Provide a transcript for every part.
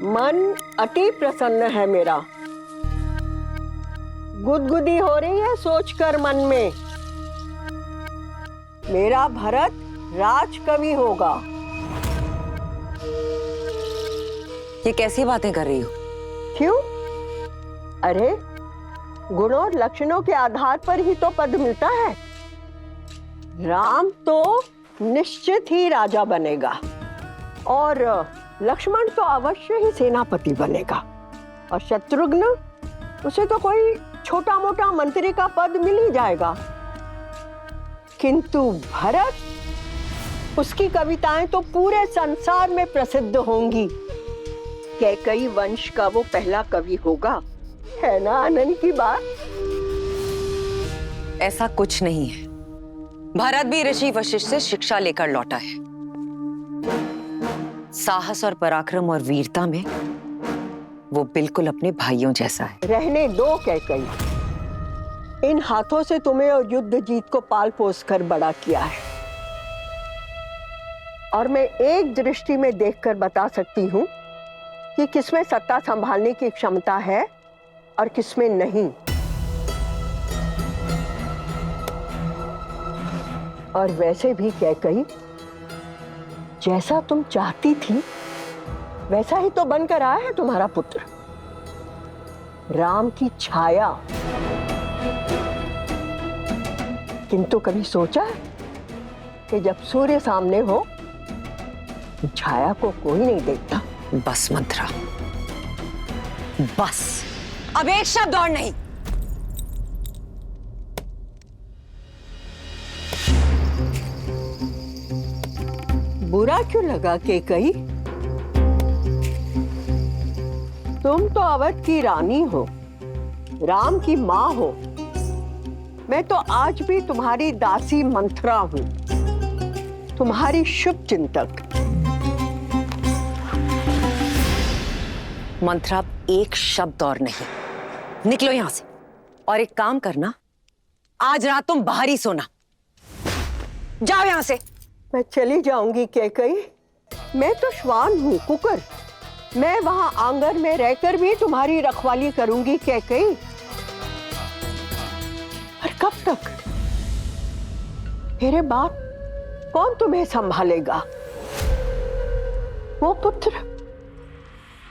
मन अति प्रसन्न है मेरा। गुदगुदी हो रही है सोचकर मन में, मेरा भरत राजकवि होगा। ये कैसी बातें कर रही हो? क्यों? अरे गुण और लक्षणों के आधार पर ही तो पद मिलता है। राम तो निश्चित ही राजा बनेगा और लक्ष्मण तो अवश्य ही सेनापति बनेगा, और शत्रुघ्न, उसे तो कोई छोटा मोटा मंत्री का पद मिल ही जाएगा। किंतु भरत, उसकी कविताएं तो पूरे संसार में प्रसिद्ध होंगी। कैकई वंश का वो पहला कवि होगा, है ना आनंद की बात? ऐसा कुछ नहीं है। भरत भी ऋषि वशिष्ठ से शिक्षा लेकर लौटा है। साहस और पराक्रम और वीरता में वो बिल्कुल अपने भाइयों जैसा है। रहने दो कैकई, इन हाथों से तुम्हें और युद्ध जीत को पाल पोस कर बड़ा किया है, और मैं एक दृष्टि में देखकर बता सकती हूँ कि किसमें सत्ता संभालने की क्षमता है और किसमें नहीं। और वैसे भी कैकई, जैसा तुम चाहती थी वैसा ही तो बनकर आया है तुम्हारा पुत्र, राम की छाया। किंतु कभी सोचा है कि जब सूर्य सामने हो तो छाया को कोई नहीं देखता? बस मंत्रा, बस, अब एक शब्द और नहीं। बुरा क्यों लगा कैकई? तुम तो अवध की रानी हो, राम की माँ हो। मैं तो आज भी तुम्हारी दासी मंत्रा हूं, तुम्हारी शुभ चिंतक। मंत्रा, अब एक शब्द और नहीं। निकलो यहां से, और एक काम करना, आज रात तुम बाहर ही सोना। जाओ यहां से। मैं चली जाऊंगी कैकई, मैं तो श्वान हूं, कुकर। मैं वहां आंगन में रहकर भी तुम्हारी रखवाली करूंगी कैकई। पर कब तक? मेरे बाद कौन तुम्हें संभालेगा? वो पुत्र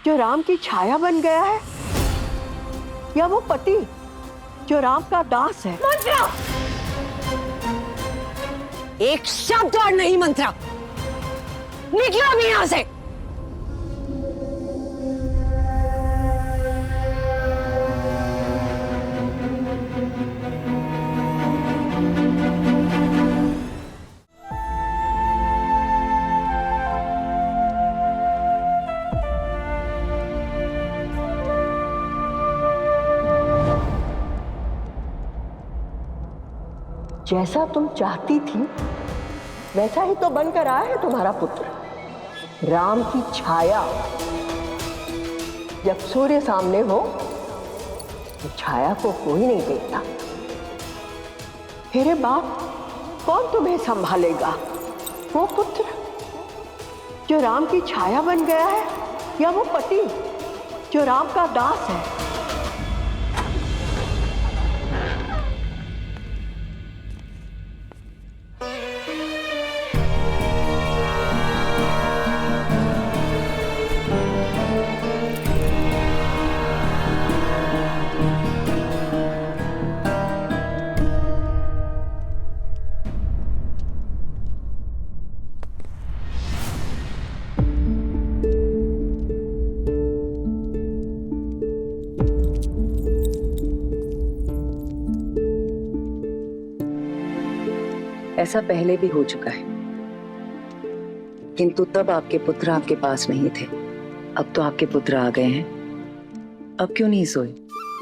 जो राम की छाया बन गया है, या वो पति जो राम का दास है? मंत्रा, एक शब्द और नहीं। मंत्रा, निकलो अभी यहां से। जैसा तुम चाहती थी वैसा ही तो बनकर आया है तुम्हारा पुत्र, राम की छाया। जब सूर्य सामने हो तो छाया को कोई नहीं देखता। मेरे बाप, कौन तुम्हें संभालेगा? वो पुत्र जो राम की छाया बन गया है, या वो पति जो राम का दास है? ऐसा पहले भी हो चुका है, किंतु तब आपके पुत्र आपके पास नहीं थे। अब तो आपके पुत्र आ गए हैं, अब क्यों नहीं सोए?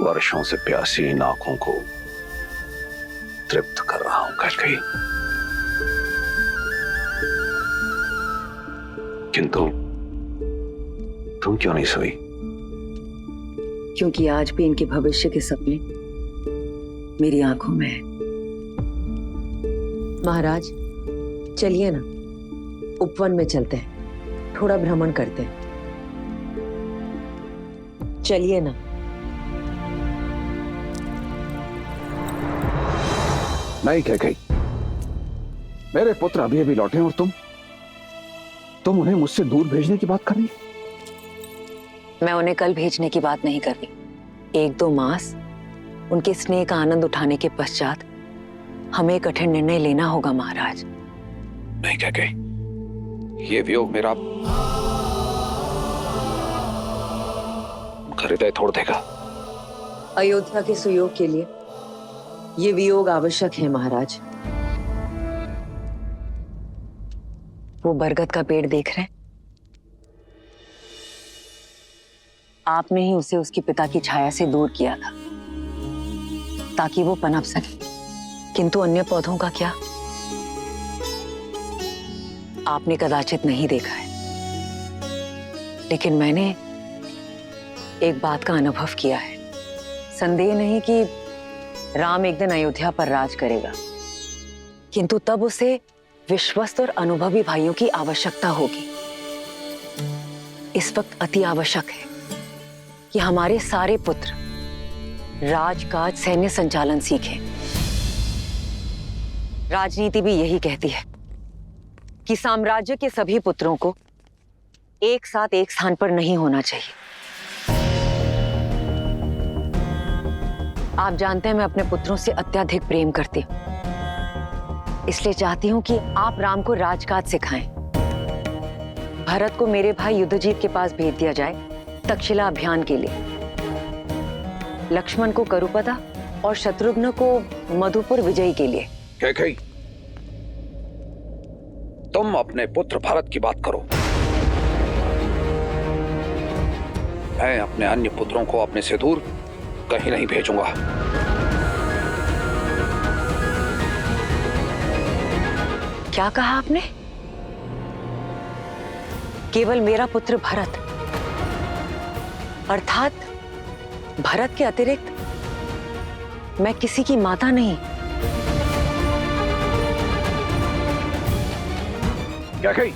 वर्षों से प्यासी इन आंखों को तृप्त कर रहा हूं कैकई। किंतु तुम क्यों नहीं सोई? क्योंकि आज भी इनके भविष्य के सपने मेरी आंखों में है। महाराज, चलिए ना, उपवन में चलते हैं, थोड़ा भ्रमण करते हैं। चलिए ना। नहीं कह गई, मेरे पुत्र अभी अभी लौटे और तुम उन्हें मुझसे दूर भेजने की बात कर रही। मैं उन्हें कल भेजने की बात नहीं कर रही। 1-2 मास उनके स्नेह का आनंद उठाने के पश्चात हमें कठिन निर्णय लेना होगा महाराज। नहीं कह गई, ये वियोग मेरा हृदय तोड़ देगा। अयोध्या के सुयोग के लिए ये वियोग आवश्यक है महाराज। वो बरगद का पेड़ देख रहे हैं? आपने ही उसे उसके पिता की छाया से दूर किया था ताकि वो पनप सके, किंतु अन्य पौधों का क्या? आपने कदाचित नहीं देखा है, लेकिन मैंने एक बात का अनुभव किया है। संदेह नहीं कि राम एक दिन अयोध्या पर राज करेगा, किंतु तब उसे विश्वस्त और अनुभवी भाइयों की आवश्यकता होगी। इस वक्त अति आवश्यक है कि हमारे सारे पुत्र राजकाज सैन्य संचालन सीखें। राजनीति भी यही कहती है कि साम्राज्य के सभी पुत्रों को एक साथ एक स्थान पर नहीं होना चाहिए। आप जानते हैं मैं अपने पुत्रों से अत्यधिक प्रेम करती हूं, इसलिए चाहती हूं कि आप राम को राजकाज सिखाएं। भरत को मेरे भाई युद्धजीत के पास भेज दिया जाए तक्षशिला अभियान के लिए, लक्ष्मण को करुपदा और शत्रुघ्न को मधुपुर विजय के लिए। कह गई, तुम अपने पुत्र भरत की बात करो, मैं अपने अन्य पुत्रों को अपने से दूर कहीं नहीं भेजूंगा। क्या कहा आपने? केवल मेरा पुत्र भरत, अर्थात भरत के अतिरिक्त मैं किसी की माता नहीं? क्या कही?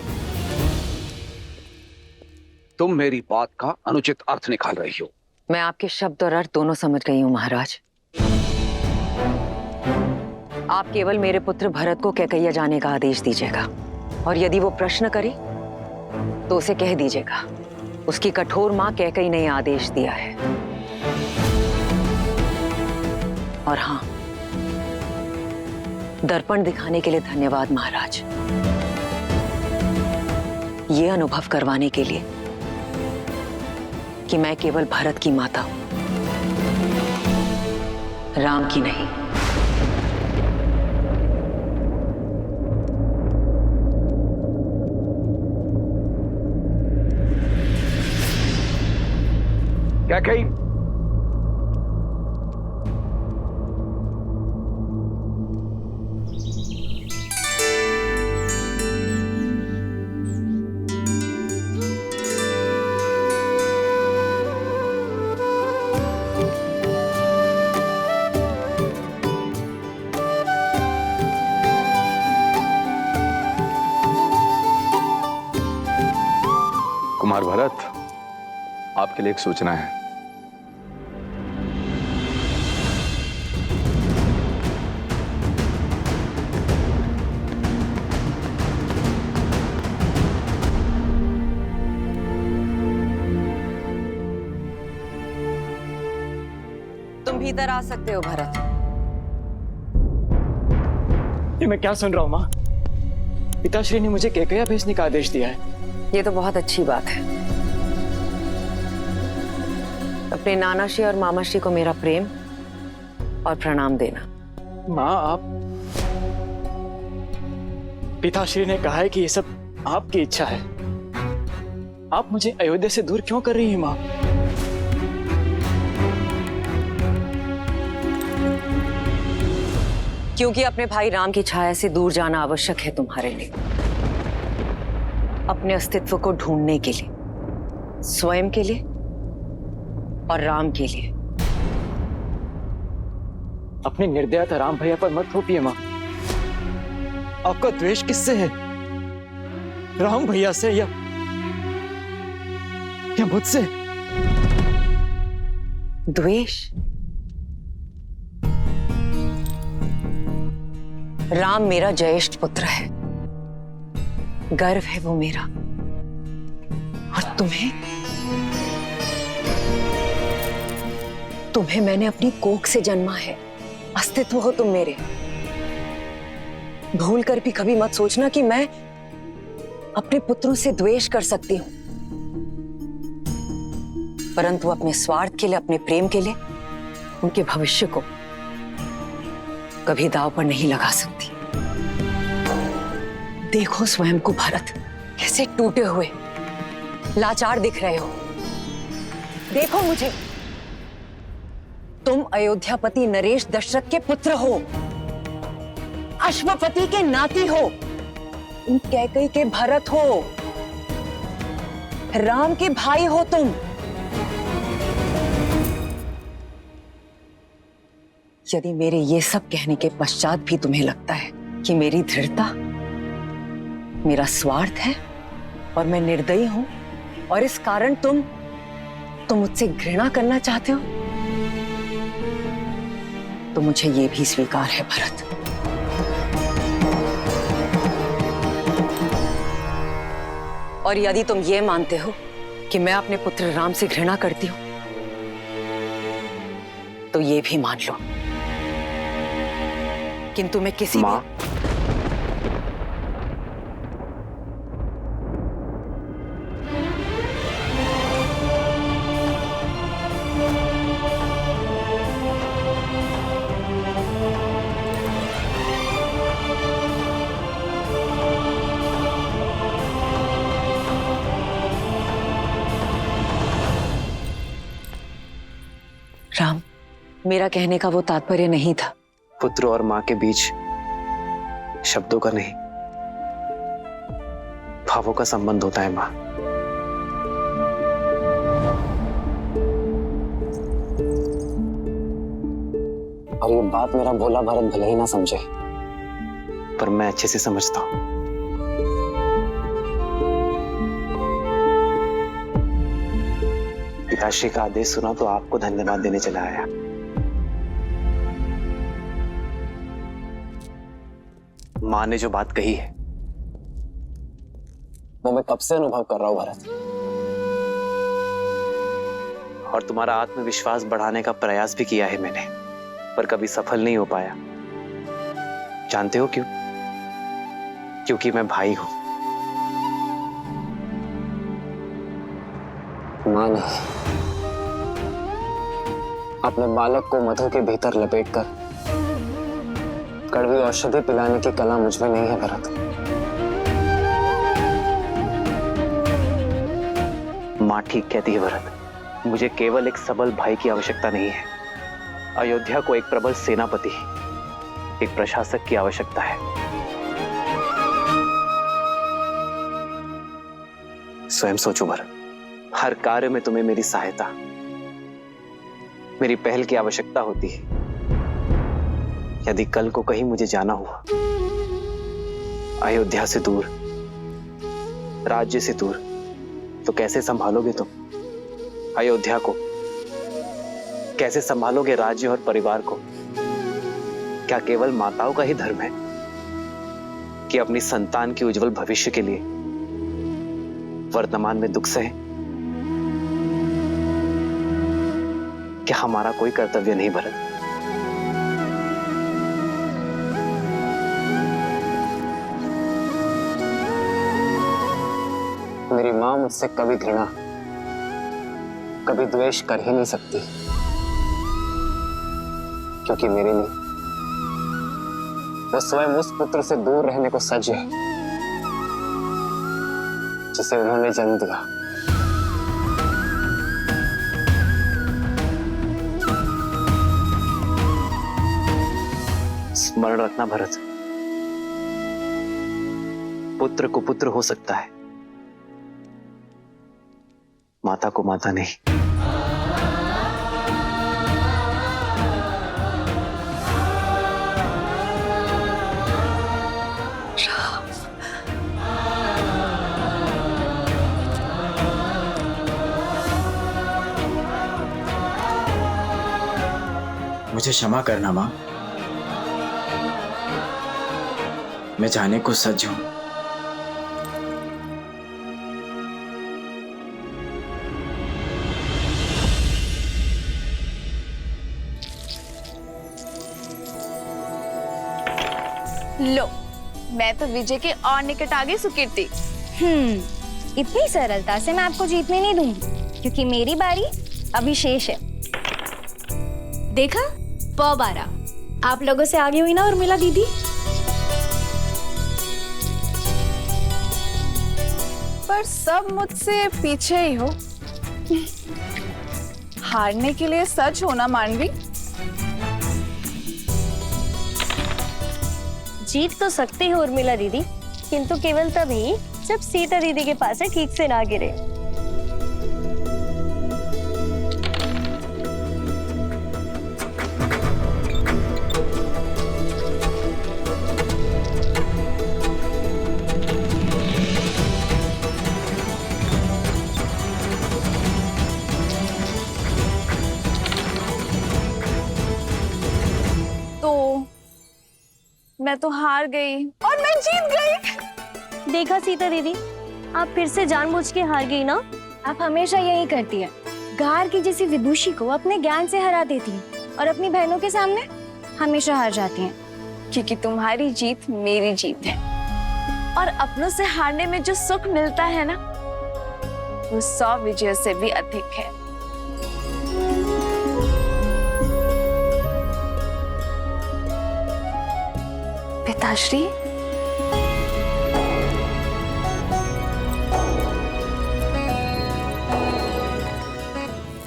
तुम मेरी बात का अनुचित अर्थ निकाल रही हो। मैं आपके शब्द और अर्थ दोनों समझ गई हूं महाराज। आप केवल मेरे पुत्र भरत को कैकैया जाने का आदेश दीजिएगा, और यदि वो प्रश्न करे तो उसे कह दीजिएगा उसकी कठोर मां कैकई ने आदेश दिया है। और हां, दर्पण दिखाने के लिए धन्यवाद महाराज, ये अनुभव करवाने के लिए कि मैं केवल भरत की माता हूं, राम की नहीं। क्या कही? कुमार भरत, आपके लिए एक सूचना है। तुम भीतर आ सकते हो भरत। ये मैं क्या सुन रहा हूँ माँ? पिताश्री ने मुझे कैकैया भेजने का आदेश दिया है। ये तो बहुत अच्छी बात है। अपने नानाश्री और मामाश्री को मेरा प्रेम और प्रणाम देना। माँ, आप, पिताश्री ने कहा है कि ये सब आपकी इच्छा है। आप मुझे अयोध्या से दूर क्यों कर रही हैं माँ? क्योंकि अपने भाई राम की छाया से दूर जाना आवश्यक है तुम्हारे लिए, अपने अस्तित्व को ढूंढने के लिए, स्वयं के लिए और राम के लिए। अपनी निर्दयता राम भैया पर मत थोपिए माँ। आपका द्वेष किससे है? राम भैया से या मुझसे? द्वेष? राम मेरा ज्येष्ठ पुत्र है, गर्व है वो मेरा। और तुम्हें मैंने अपनी कोख से जन्मा है, अस्तित्व हो तुम मेरे। भूल कर भी कभी मत सोचना कि मैं अपने पुत्रों से द्वेष कर सकती हूं, परंतु अपने स्वार्थ के लिए, अपने प्रेम के लिए, उनके भविष्य को कभी दांव पर नहीं लगा सकती। देखो स्वयं को भरत, कैसे टूटे हुए, लाचार दिख रहे हो। देखो मुझे, तुम अयोध्यापति नरेश दशरथ के पुत्र हो, अश्वपति के नाती हो, तुम कैकेयी के भरत हो, राम के भाई हो तुम। यदि मेरे ये सब कहने के पश्चात भी तुम्हें लगता है कि मेरी दृढ़ता, मेरा स्वार्थ है और मैं निर्दयी हूं और इस कारण तुम मुझसे घृणा करना चाहते हो, तो मुझे ये भी स्वीकार है भरत। और यदि तुम ये मानते हो कि मैं अपने पुत्र राम से घृणा करती हूं, तो ये भी मान लो, किंतु मैं किसी मां, राम, मेरा कहने का वो तात्पर्य नहीं था। पुत्र और मां के बीच शब्दों का नहीं, भावों का संबंध होता है मां। और ये बात मेरा भोला भरत भले ही ना समझे, पर मैं अच्छे से समझता हूं। पिताश्री का आदेश सुना तो आपको धन्यवाद देने चला आया। मां ने जो बात कही है वो मैं कब से अनुभव कर रहा हूं भरत, और तुम्हारा आत्मविश्वास बढ़ाने का प्रयास भी किया है मैंने, पर कभी सफल नहीं हो पाया। जानते हो क्यों? क्योंकि मैं भाई हूं। मां ने अपने बालक को मधु के भीतर लपेटकर कड़वी औषधि पिलाने की कला मुझ में नहीं है भरत। मां ठीक कहती है भरत, मुझे केवल एक सबल भाई की आवश्यकता नहीं है, अयोध्या को एक प्रबल सेनापति, एक प्रशासक की आवश्यकता है। स्वयं सोचो भरत, हर कार्य में तुम्हें मेरी सहायता, मेरी पहल की आवश्यकता होती है। यदि कल को कहीं मुझे जाना हुआ, अयोध्या से दूर, राज्य से दूर, तो कैसे संभालोगे तुम अयोध्या को? कैसे संभालोगे राज्य और परिवार को? क्या केवल माताओं का ही धर्म है कि अपनी संतान के उज्जवल भविष्य के लिए वर्तमान में दुख सहे? क्या हमारा कोई कर्तव्य नहीं भरत? मेरी मां मुझसे कभी घृणा, कभी द्वेष कर ही नहीं सकती, क्योंकि मेरे लिए वो स्वयं उस पुत्र से दूर रहने को सज्ज है जिसे उन्होंने जन्म दिया। स्मरण रखना भरत, पुत्र को पुत्र हो सकता है, माता को माता नहीं। मुझे क्षमा करना माँ, मैं जाने को सज्ज हूं। लो, मैं तो विजय के और निकट आ गई सुकीर्ति। इतनी सरलता से मैं आपको जीतने नहीं दूंगी, क्योंकि मेरी बारी अभी शेष है। देखा, पौ 12 आप लोगों से आगे हुई ना उर्मिला दीदी। पर सब मुझसे पीछे ही हो। हारने के लिए सच होना मानवी। जीत तो सकती हो उर्मिला दीदी, किंतु केवल तभी जब सीता दीदी के पास ठीक से ना गिरे। मैं तो हार गई और मैं जीत गई। देखा सीता दीदी, आप फिर से जानबूझ के हार गई ना। आप हमेशा यही करती है, गार की जैसी विदुषी को अपने ज्ञान से हरा देती हैं और अपनी बहनों के सामने हमेशा हार जाती हैं। क्योंकि तुम्हारी जीत मेरी जीत है, और अपनों से हारने में जो सुख मिलता है ना, वो 100 विजयों से भी अधिक है। पिताश्री,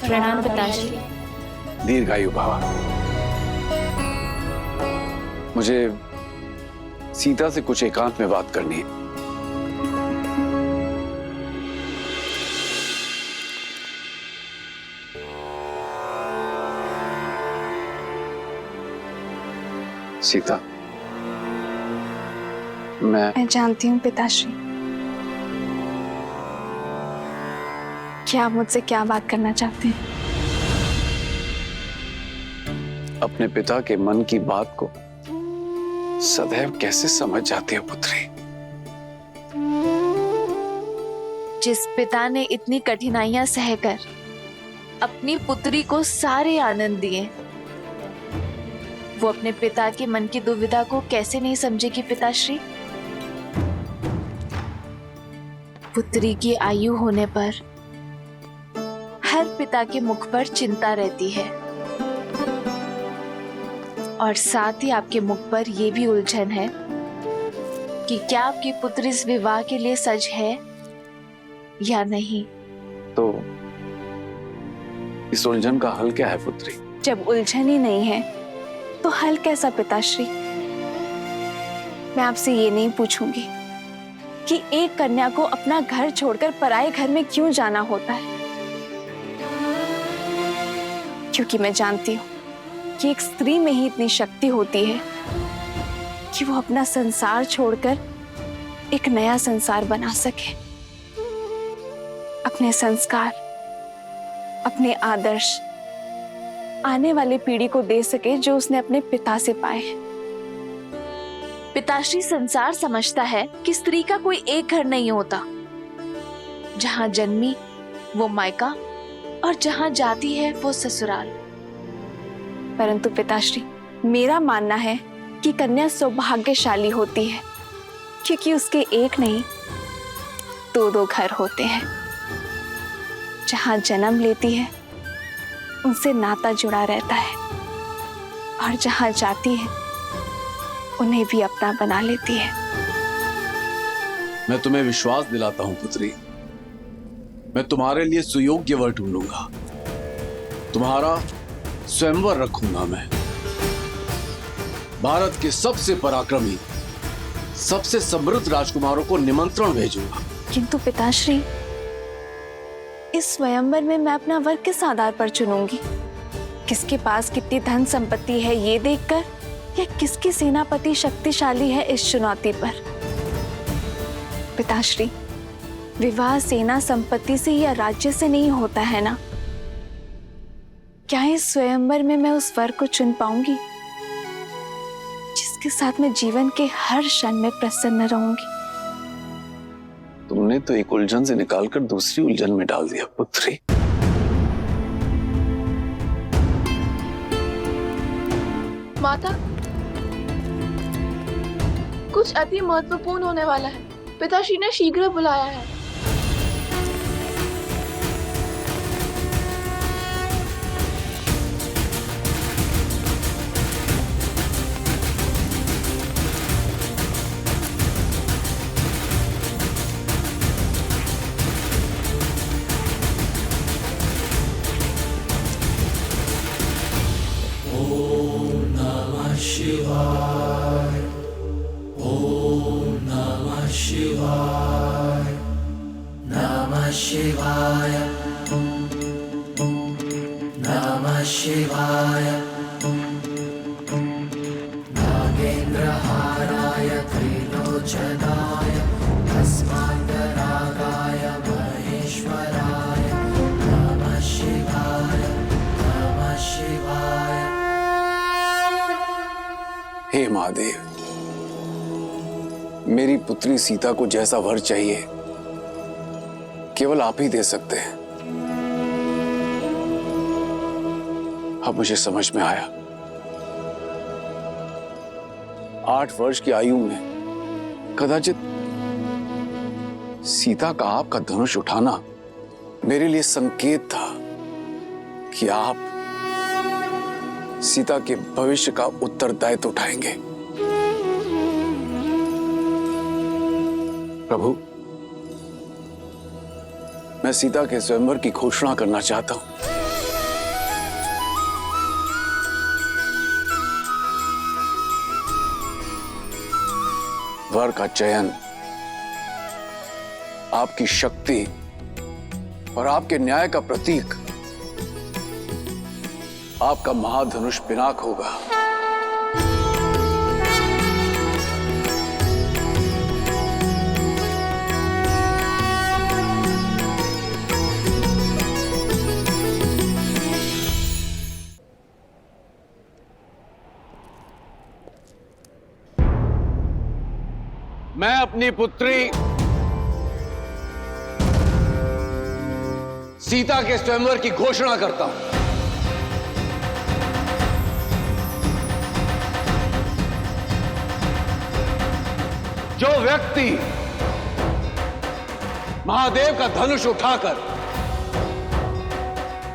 प्रणाम पिताश्री। दीर्घायु भव। मुझे सीता से कुछ एकांत में बात करनी है। सीता, मैं जानती हूँ पिताश्री कि आप मुझसे क्या बात करना चाहते हैं। अपने पिता के मन की बात को सदैव कैसे समझ जाती हो पुत्री? जिस पिता ने इतनी कठिनाइयां सहकर अपनी पुत्री को सारे आनंद दिए, वो अपने पिता के मन की दुविधा को कैसे नहीं समझेगी पिताश्री? पुत्री की आयु होने पर हर पिता के मुख पर चिंता रहती है, और साथ ही आपके मुख पर यह भी उलझन है कि क्या आपकी पुत्री इस विवाह के लिए सज है या नहीं। तो इस उलझन का हल क्या है पुत्री? जब उलझन ही नहीं है तो हल कैसा पिताश्री? मैं आपसे ये नहीं पूछूंगी कि एक कन्या को अपना घर छोड़कर पराये घर में क्यों जाना होता है, क्योंकि मैं जानती हूँ कि एक स्त्री में ही इतनी शक्ति होती है कि वो अपना संसार छोड़कर एक नया संसार बना सके, अपने संस्कार, अपने आदर्श आने वाली पीढ़ी को दे सके जो उसने अपने पिता से पाए हैं। पिताश्री, संसार समझता है कि स्त्री का कोई एक घर नहीं होता, जहां जन्मी वो मायका और जहां जाती है वो ससुराल। परंतु पिताश्री, मेरा मानना है कि कन्या सौभाग्यशाली होती है, क्योंकि उसके एक नहीं 2-2 घर होते हैं। जहां जन्म लेती है उनसे नाता जुड़ा रहता है, और जहां जाती है उन्हें भी अपना बना लेती है। मैं तुम्हें विश्वास दिलाता हूं पुत्री, मैं तुम्हारे लिए सुयोग्य वर ढूंढूंगा, तुम्हारा स्वयंवर रखूंगा। मैं भारत के सबसे पराक्रमी, सबसे समृद्ध राजकुमारों को निमंत्रण भेजूंगा। किंतु पिताश्री, इस स्वयंवर में मैं अपना वर किस आधार पर चुनूंगी? किसके पास कितनी धन संपत्ति है ये देखकर, या किसकी सेनापति शक्तिशाली है इस चुनौती पर? पिताश्री, विवाह सेना संपत्ति से या राज्य से नहीं होता है ना, क्या इस स्वयंवर में मैं उस वर को चुन पाऊंगी जिसके साथ मैं जीवन के हर क्षण में प्रसन्न रहूंगी? तुमने तो एक उलझन से निकालकर दूसरी उलझन में डाल दिया पुत्री। माता, कुछ अति महत्वपूर्ण होने वाला है। पिताश्री ने शीघ्र बुलाया है। हे महादेव, मेरी पुत्री सीता को जैसा वर चाहिए केवल आप ही दे सकते हैं। अब मुझे समझ में आया, 8 वर्ष की आयु में कदाचित सीता का आपका धनुष उठाना मेरे लिए संकेत था कि आप सीता के भविष्य का उत्तरदायित्व उठाएंगे। प्रभु, मैं सीता के स्वयंवर की घोषणा करना चाहता हूं। वर का चयन आपकी शक्ति और आपके न्याय का प्रतीक आपका महाधनुष पिनाक होगा। मैं अपनी पुत्री सीता के स्वयंवर की घोषणा करता हूं। जो व्यक्ति महादेव का धनुष उठाकर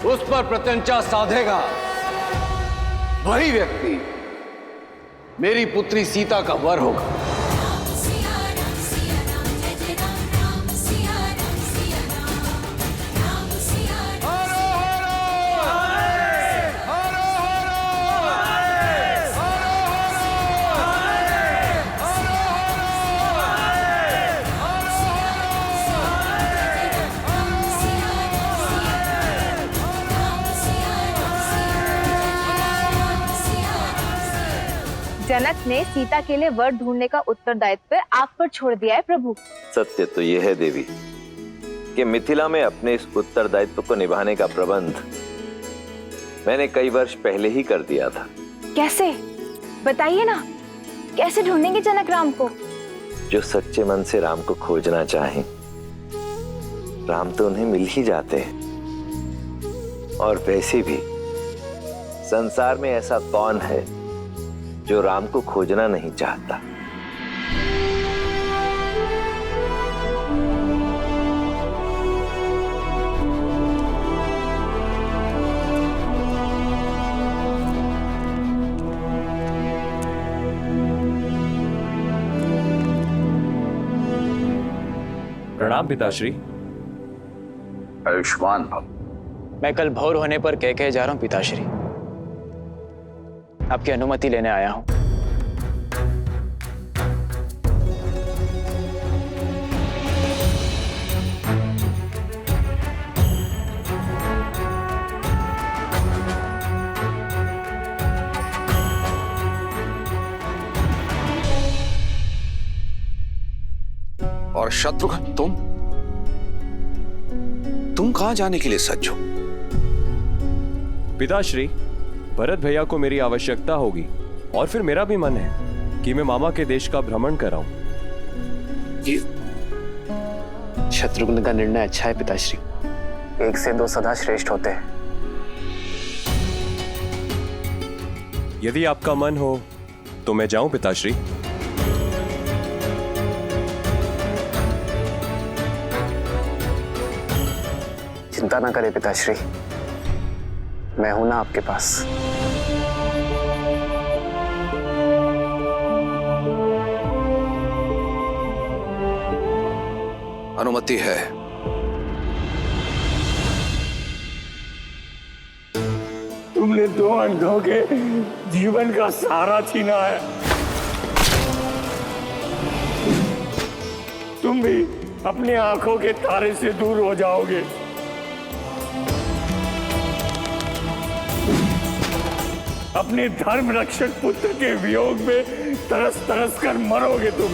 उस पर प्रत्यंचा साधेगा, वही व्यक्ति मेरी पुत्री सीता का वर होगा। जनक ने सीता के लिए वर ढूंढने का उत्तरदायित्व आप पर छोड़ दिया है प्रभु। सत्य तो यह है देवी कि मिथिला में अपने इस उत्तरदायित्व को निभाने का प्रबंध मैंने कई वर्ष पहले ही कर दिया था। कैसे, बताइए ना, कैसे ढूंढेंगे जनक राम को? जो सच्चे मन से राम को खोजना चाहें, राम तो उन्हें मिल ही जाते हैं। और वैसे भी संसार में ऐसा कौन है जो राम को खोजना नहीं चाहता। प्रणाम पिताश्री। आयुष्मान भव। मैं कल भोर होने पर कह जा रहा हूं पिताश्री। आपकी अनुमति लेने आया हूं। और शत्रुघ्न, तुम कहां जाने के लिए सज्ज हो? पिताश्री, भरत भैया को मेरी आवश्यकता होगी और फिर मेरा भी मन है कि मैं मामा के देश का भ्रमण कराऊं। शत्रुघ्न का निर्णय अच्छा है पिताश्री। 1 से 2 सदा श्रेष्ठ होते हैं। यदि आपका मन हो तो मैं जाऊं पिताश्री। चिंता ना करें पिताश्री, मैं हूं ना आपके पास। अनुमति है। तुमने 2 अंधों के जीवन का सहारा छीना है। तुम भी अपनी आंखों के तारे से दूर हो जाओगे। अपने धर्म रक्षक पुत्र के वियोग में तरस तरस कर मरोगे तुम।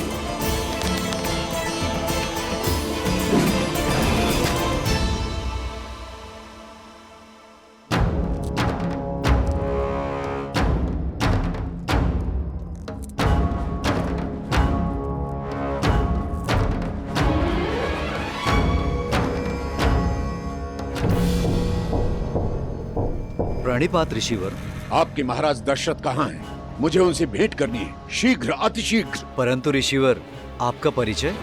प्रणिपात ऋषिवर। आपके महाराज दशरथ कहाँ हैं? मुझे उनसे भेंट करनी है, शीघ्र, अतिशीघ्र। परंतु ऋषिवर, आपका परिचय?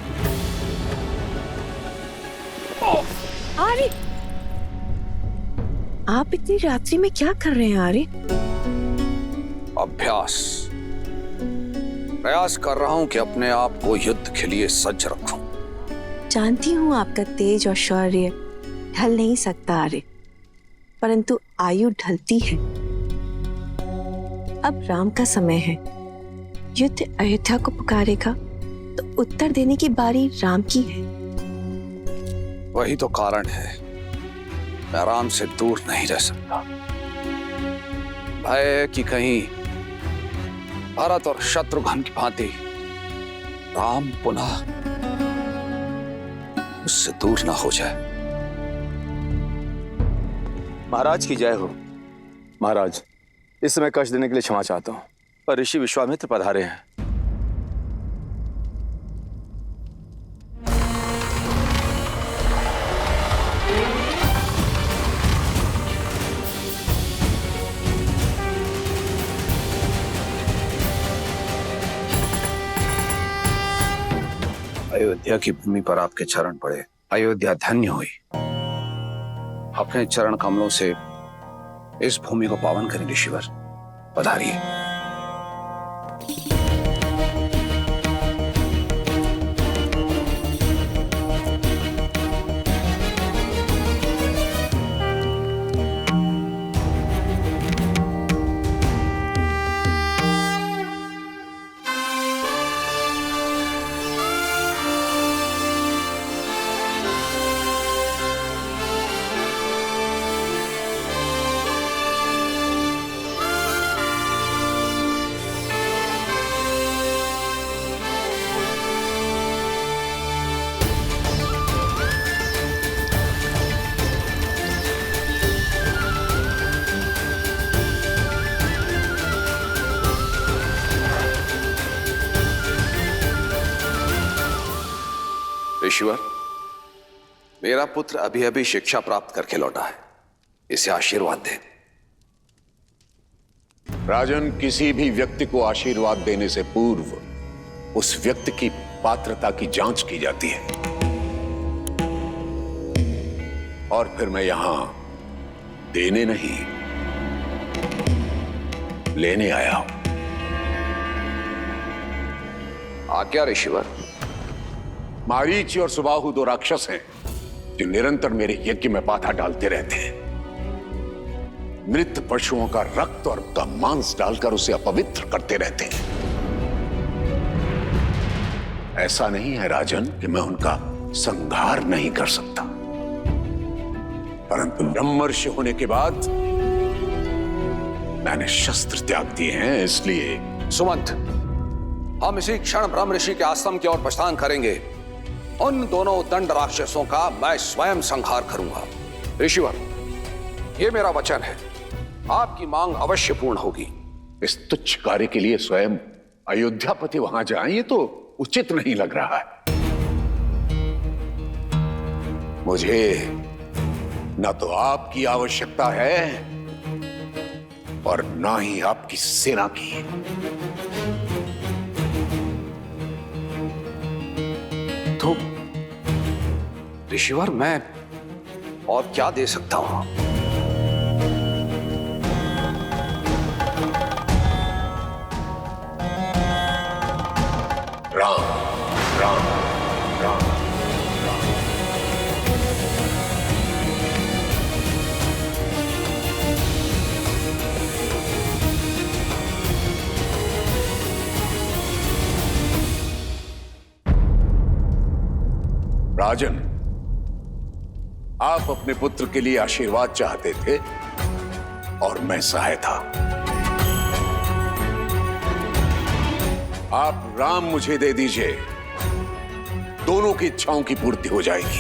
आर्य, आप इतनी रात्रि में क्या कर रहे हैं आर्य? अभ्यास। प्रयास कर रहा हूं कि अपने आप को युद्ध के लिए सज्ज रखूं। जानती हूँ आपका तेज और शौर्य ढल नहीं सकता आर्य, परंतु आयु ढलती है। अब राम का समय है। युद्ध अयोध्या को पुकारेगा तो उत्तर देने की बारी राम की है। वही तो कारण है, मैं राम से दूर नहीं रह सकता। भय कि कहीं भरत और शत्रुघ्न की भांति राम पुनः उससे दूर ना हो जाए। महाराज की जय हो। महाराज, इस समय कष्ट देने के लिए क्षमा चाहता हूं, पर ऋषि विश्वामित्र पधारे हैं। अयोध्या की भूमि पर आपके चरण पड़े, अयोध्या धन्य हुई। अपने चरण कमलों से इस भूमि को पावन करें ऋषिवर, पधारिए। ऋषिवर, मेरा पुत्र अभी अभी शिक्षा प्राप्त करके लौटा है, इसे आशीर्वाद दें। राजन, किसी भी व्यक्ति को आशीर्वाद देने से पूर्व उस व्यक्ति की पात्रता की जांच की जाती है, और फिर मैं यहां देने नहीं, लेने आया हूं। आज्ञा ऋषिवर। मारीच और सुबाहु 2 राक्षस हैं जो निरंतर मेरे यज्ञ में बाधा डालते रहते हैं। मृत पशुओं का रक्त और उनका मांस डालकर उसे अपवित्र करते रहते हैं। ऐसा नहीं है राजन कि मैं उनका संहार नहीं कर सकता, परंतु ब्रह्मर्षि होने के बाद मैंने शस्त्र त्याग दिए हैं, इसलिए। सुमंत, हम इसी क्षण ब्रह्म ऋषि के आश्रम की ओर प्रस्थान करेंगे। उन दोनों दंड राक्षसों का मैं स्वयं संहार करूंगा। ऋषिवर, यह मेरा वचन है आपकी मांग अवश्य पूर्ण होगी। इस तुच्छ कार्य के लिए स्वयं अयोध्यापति वहां जाएं, ये तो उचित नहीं लग रहा है। मुझे न तो आपकी आवश्यकता है और ना ही आपकी सेना की। तो ऋषिवर, मैं और क्या दे सकता हूं? राम राम राम राम। राजन, आप अपने पुत्र के लिए आशीर्वाद चाहते थे और मैं सहाय था। आप राम मुझे दे दीजिए, दोनों की इच्छाओं की पूर्ति हो जाएगी।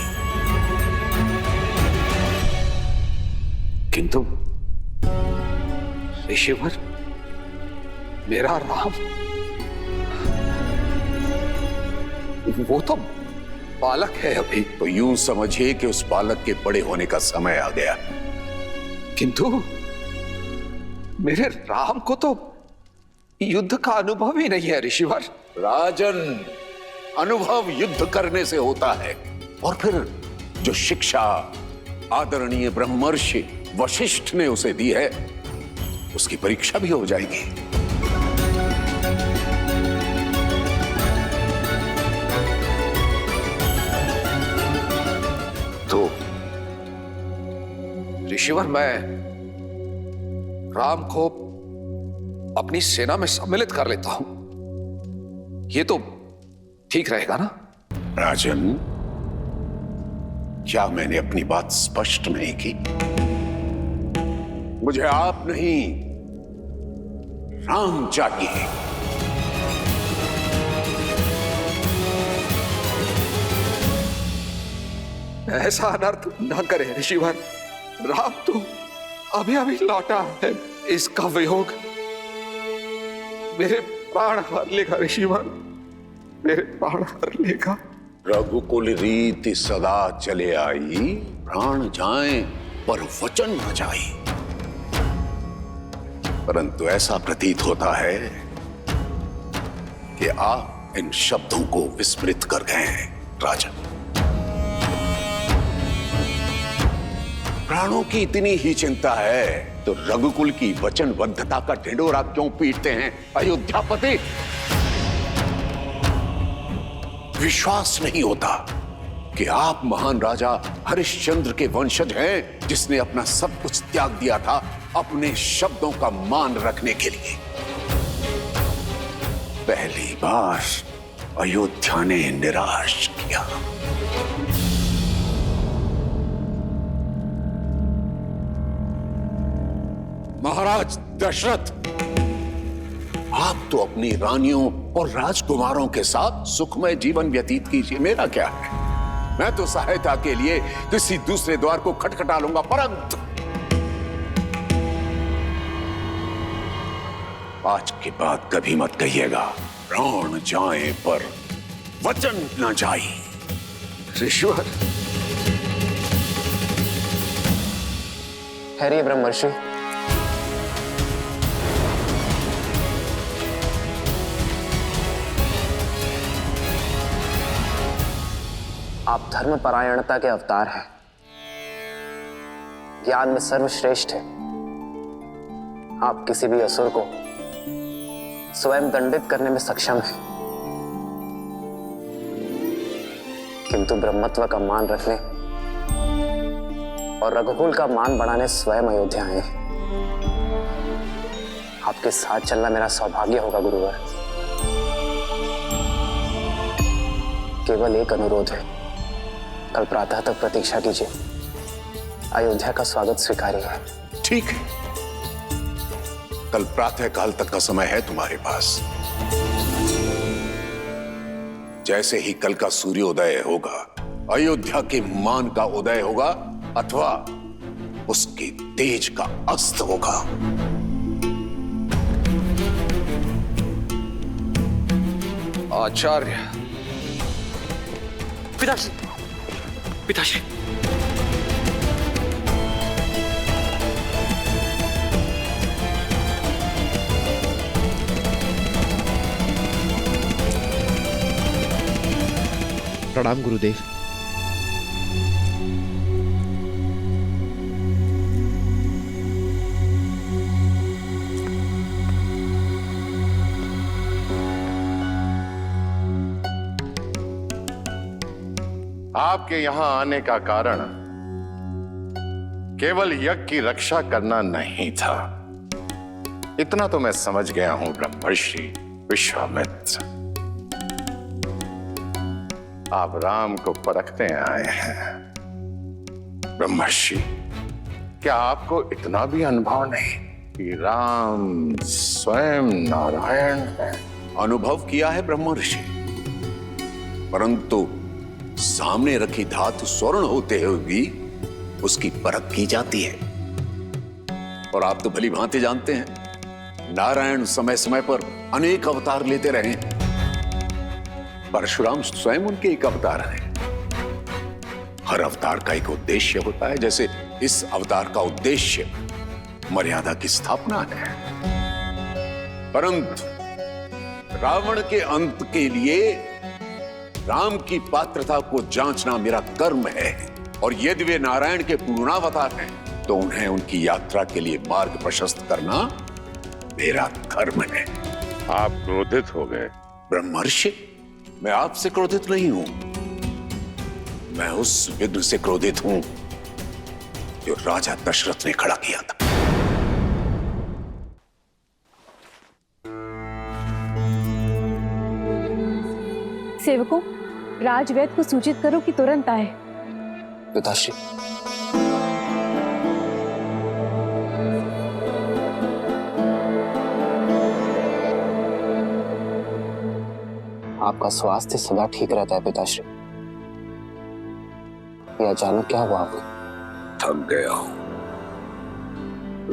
किंतु ऋषिवर, मेरा राम, वो तो बालक है अभी। तो यूं समझिए कि उस बालक के बड़े होने का समय आ गया। किंतु मेरे राम को तो युद्ध का अनुभव ही नहीं है ऋषिवर। राजन, अनुभव युद्ध करने से होता है, और फिर जो शिक्षा आदरणीय ब्रह्मर्षि वशिष्ठ ने उसे दी है, उसकी परीक्षा भी हो जाएगी। तो ऋषिवर, मैं राम को अपनी सेना में सम्मिलित कर लेता हूं, ये तो ठीक रहेगा ना? राजन, क्या मैंने अपनी बात स्पष्ट नहीं की? मुझे आप नहीं, राम चाहिए। ऐसा अनर्थ न करे ऋषिवर। राम तो अभी अभी लौटा है, इसका वियोग मेरे प्राण हर लेगा ऋषिवर, मेरे प्राण हर लेगा। रघुकुल रीति सदा चले आई, प्राण जाए पर वचन न जाए। परंतु ऐसा प्रतीत होता है कि आप इन शब्दों को विस्मृत कर गए हैं राजन। प्राणों की इतनी ही चिंता है तो रघुकुल की वचनबद्धता का ढिंढोरा क्यों पीटते हैं अयोध्यापति? विश्वास नहीं होता कि आप महान राजा हरिश्चंद्र के वंशज हैं, जिसने अपना सब कुछ त्याग दिया था अपने शब्दों का मान रखने के लिए। पहली बार अयोध्या ने निराश किया। महाराज दशरथ, आप तो अपनी रानियों और राजकुमारों के साथ सुखमय जीवन व्यतीत कीजिए, मेरा क्या है? मैं तो सहायता के लिए किसी दूसरे द्वार को खटखटा लूंगा, परंतु आज के बाद कभी मत कहिएगा प्राण जाए पर वचन न जाए। ऋषिवर, ठहरिए ब्रह्मर्षि। आप धर्मपरायणता के अवतार हैं, ज्ञान में सर्वश्रेष्ठ है। आप किसी भी असुर को स्वयं दंडित करने में सक्षम हैं, किंतु ब्रह्मत्व का मान रखने और रघुकुल का मान बढ़ाने स्वयं अयोध्या आए। आपके साथ चलना मेरा सौभाग्य होगा गुरुवर। केवल एक अनुरोध है, कल प्रातः तक प्रतीक्षा कीजिए, अयोध्या का स्वागत स्वीकार्य है। ठीक है, कल प्रातः काल तक का समय है तुम्हारे पास। जैसे ही कल का सूर्योदय होगा, अयोध्या के मान का उदय होगा, अथवा उसके तेज का अस्त होगा। आचार्य, पिताश्री, पिताश्री, प्रणाम गुरुदेव। आपके यहां आने का कारण केवल यज्ञ की रक्षा करना नहीं था। इतना तो मैं समझ गया हूं ब्रह्मर्षि विश्वामित्र, आप राम को परखते आए हैं। ब्रह्मर्षि, क्या आपको इतना भी अनुभव नहीं कि राम स्वयं नारायण है? अनुभव किया है ब्रह्मर्षि, परंतु सामने रखी धातु स्वर्ण होते हुए भी उसकी परख की जाती है। और आप तो भली भांति जानते हैं, नारायण समय समय पर अनेक अवतार लेते रहे। परशुराम स्वयं उनके एक अवतार हैं। हर अवतार का एक उद्देश्य होता है, जैसे इस अवतार का उद्देश्य मर्यादा की स्थापना है। परंतु रावण के अंत के लिए राम की पात्रता को जांचना मेरा कर्म है, और यदि वे नारायण के पूर्णावतार हैं तो उन्हें उनकी यात्रा के लिए मार्ग प्रशस्त करना मेरा कर्म है। आप क्रोधित हो गए ब्रह्मर्षि? मैं आपसे क्रोधित नहीं हूं, मैं उस विघ्न से क्रोधित हूं जो राजा दशरथ ने खड़ा किया था। सेवकों, राजवैद्य को सूचित करो कि तुरंत आए। पिताश्री, आपका स्वास्थ्य सदा ठीक रहता है पिताश्री। ये अचानक क्या हुआ आपको? थक गया हूं,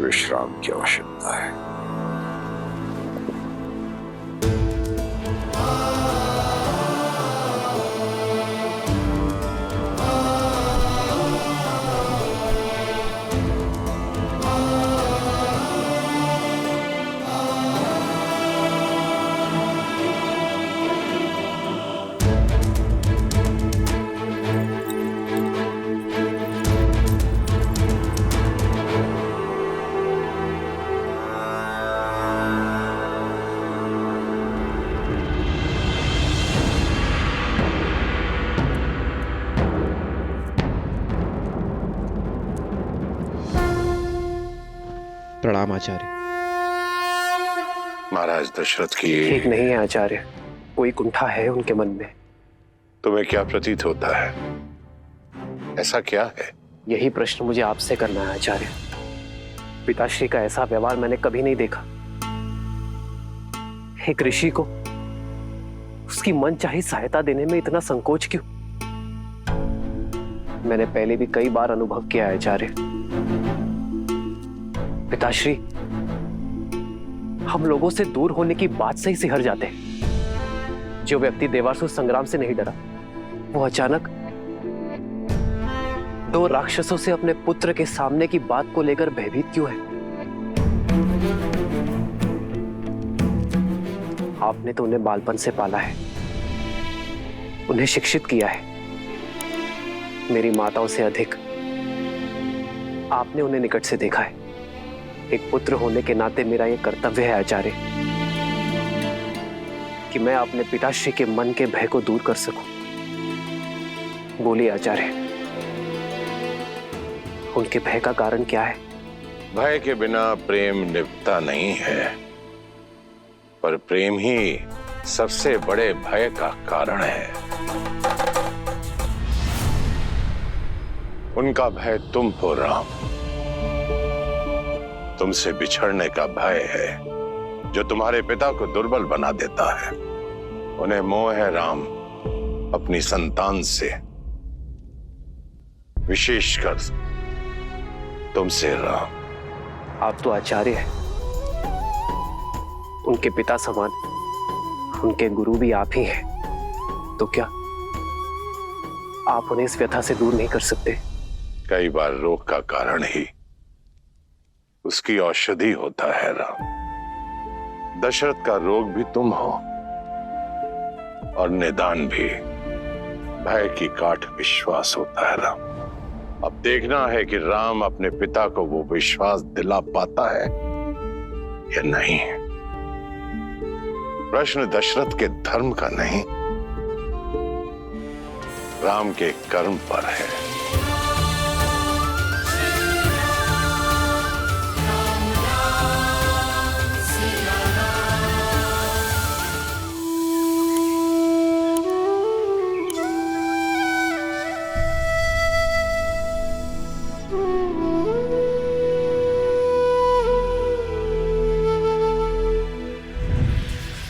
विश्राम की आवश्यकता है। प्रणाम आचार्य। महाराज दशरथ की ठीक नहीं है आचार्य, कोई कुंठा है उनके मन में। तुम्हें क्या प्रतीत होता है? ऐसा क्या है? यही प्रश्न मुझे आपसे करना है आचार्य। पिताश्री का ऐसा व्यवहार मैंने कभी नहीं देखा। एक ऋषि को उसकी मनचाही सहायता देने में इतना संकोच क्यों? मैंने पहले भी कई बार अनुभव किया है आचार्य। पिताश्री हम लोगों से दूर होने की बात से ही सिहर जाते हैं। जो व्यक्ति देवासुर संग्राम से नहीं डरा, वो अचानक दो राक्षसों से अपने पुत्र के सामने की बात को लेकर भयभीत क्यों है? आपने तो उन्हें बालपन से पाला है, उन्हें शिक्षित किया है। मेरी माताओं से अधिक आपने उन्हें निकट से देखा है। एक पुत्र होने के नाते मेरा यह कर्तव्य है आचार्य कि मैं अपने पिताश्री के मन के भय को दूर कर सकूं। बोलिए आचार्य, उनके भय का कारण क्या है? भय के बिना प्रेम निभता नहीं है, पर प्रेम ही सबसे बड़े भय का कारण है। उनका भय तुम हो राम, तुमसे बिछड़ने का भय है जो तुम्हारे पिता को दुर्बल बना देता है। उन्हें मोह है राम अपनी संतान से, विशेषकर तुमसे राम। आप तो आचार्य हैं, उनके पिता समान, उनके गुरु भी आप ही हैं। तो क्या आप उन्हें इस व्यथा से दूर नहीं कर सकते? कई बार रोग का कारण ही उसकी औषधि होता है राम। दशरथ का रोग भी तुम हो और निदान भी भय की काट विश्वास होता है राम। अब देखना है कि राम अपने पिता को वो विश्वास दिला पाता है या नहीं। प्रश्न दशरथ के धर्म का नहीं, राम के कर्म पर है।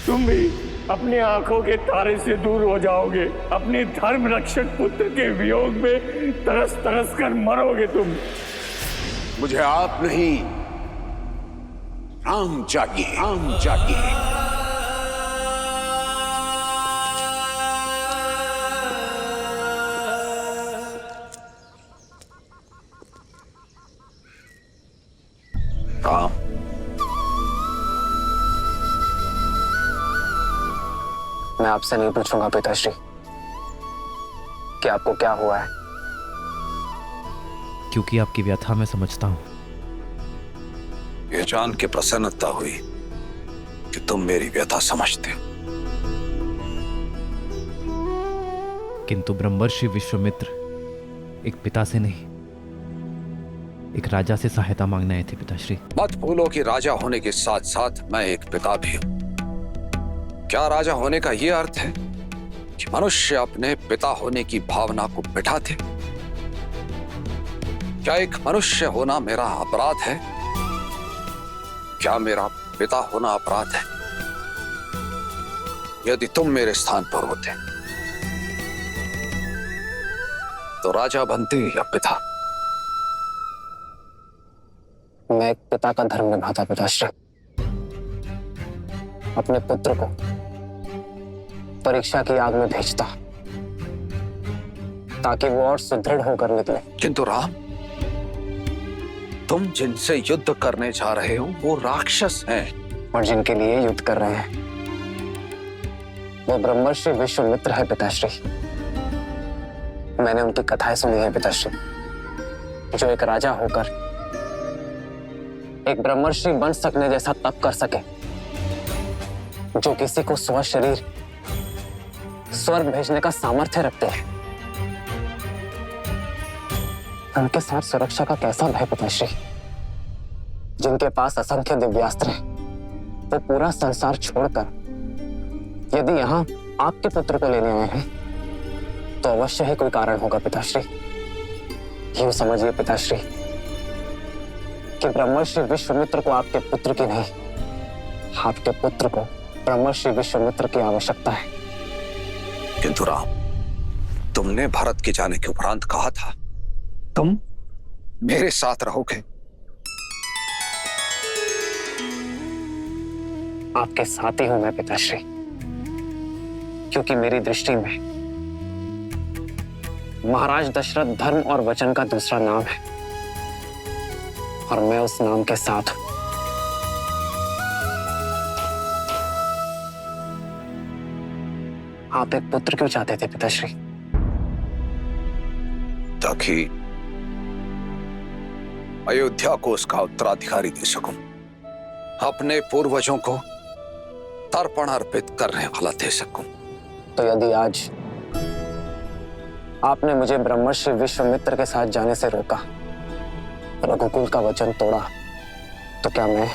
तुम भी अपनी आंखों के तारे से दूर हो जाओगे। अपने धर्म रक्षक पुत्र के वियोग में तरस तरस कर मरोगे तुम। मुझे आप नहीं, राम चाहिए, राम चाहिए। राम, मैं आपसे नहीं पूछूंगा पिताश्री कि आपको क्या हुआ है, क्योंकि आपकी व्यथा मैं समझता हूं। ये जान के प्रसन्नता हुई कि तुम मेरी व्यथा समझते हो। किंतु ब्रह्मर्षि विश्वामित्र एक पिता से नहीं, एक राजा से सहायता मांगने आए थे पिताश्री। मत भूलो कि राजा होने के साथ साथ मैं एक पिता भी हूं। क्या राजा होने का यह अर्थ है कि मनुष्य अपने पिता होने की भावना को मिटा दे? क्या एक मनुष्य होना मेरा अपराध है? क्या मेरा पिता होना अपराध है? यदि तुम मेरे स्थान पर होते तो राजा बनते या पिता? मैं एक पिता का धर्म निभाता पिताश्री। अपने पुत्र को परीक्षा की आग में भेजता ताकि वो और सुदृढ़ होकर निकले। किंतु राम, तुम जिनसे युद्ध करने जा रहे हो वो राक्षस हैं। और जिनके लिए युद्ध कर रहे हैं वो ब्रह्मर्षि विश्वामित्र है पिताश्री। मैंने उनकी कथाएं सुनी है पिताश्री, जो एक राजा होकर एक ब्रह्मर्षि बन सकने जैसा तप कर सके, जो किसी को स्व शरीर स्वर्ग भेजने का सामर्थ्य रखते हैं। उनके साथ सुरक्षा का कैसा भय पिताश्री? जिनके पास असंख्य दिव्यास्त्र हैं, वो पूरा संसार छोड़कर यदि यहाँ आपके पुत्र को लेने आए हैं तो अवश्य ही कोई कारण होगा पिताश्री। यूं समझिए पिताश्री कि ब्रह्मर्षि विश्वामित्र को आपके पुत्र की नहीं, आपके पुत्र को ब्रह्मर्षि विश्वामित्र की आवश्यकता है। किंतु राम, तुमने भरत के जाने के उपरांत कहा था तुम मेरे साथ रहोगे। आपके साथ ही हूं मैं पिताश्री, क्योंकि मेरी दृष्टि में महाराज दशरथ धर्म और वचन का दूसरा नाम है और मैं उस नाम के साथ हूं। आप एक पुत्र क्यों चाहते थे पिताश्री? ताकि अयोध्या को उसका उत्तराधिकारी दे सकूं, अपने पूर्वजों को तर्पण अर्पित करने वाला दे सकूं। तो यदि आज आपने मुझे ब्रह्मर्षि विश्वामित्र के साथ जाने से रोका, रघुकुल का वचन तोड़ा, तो क्या मैं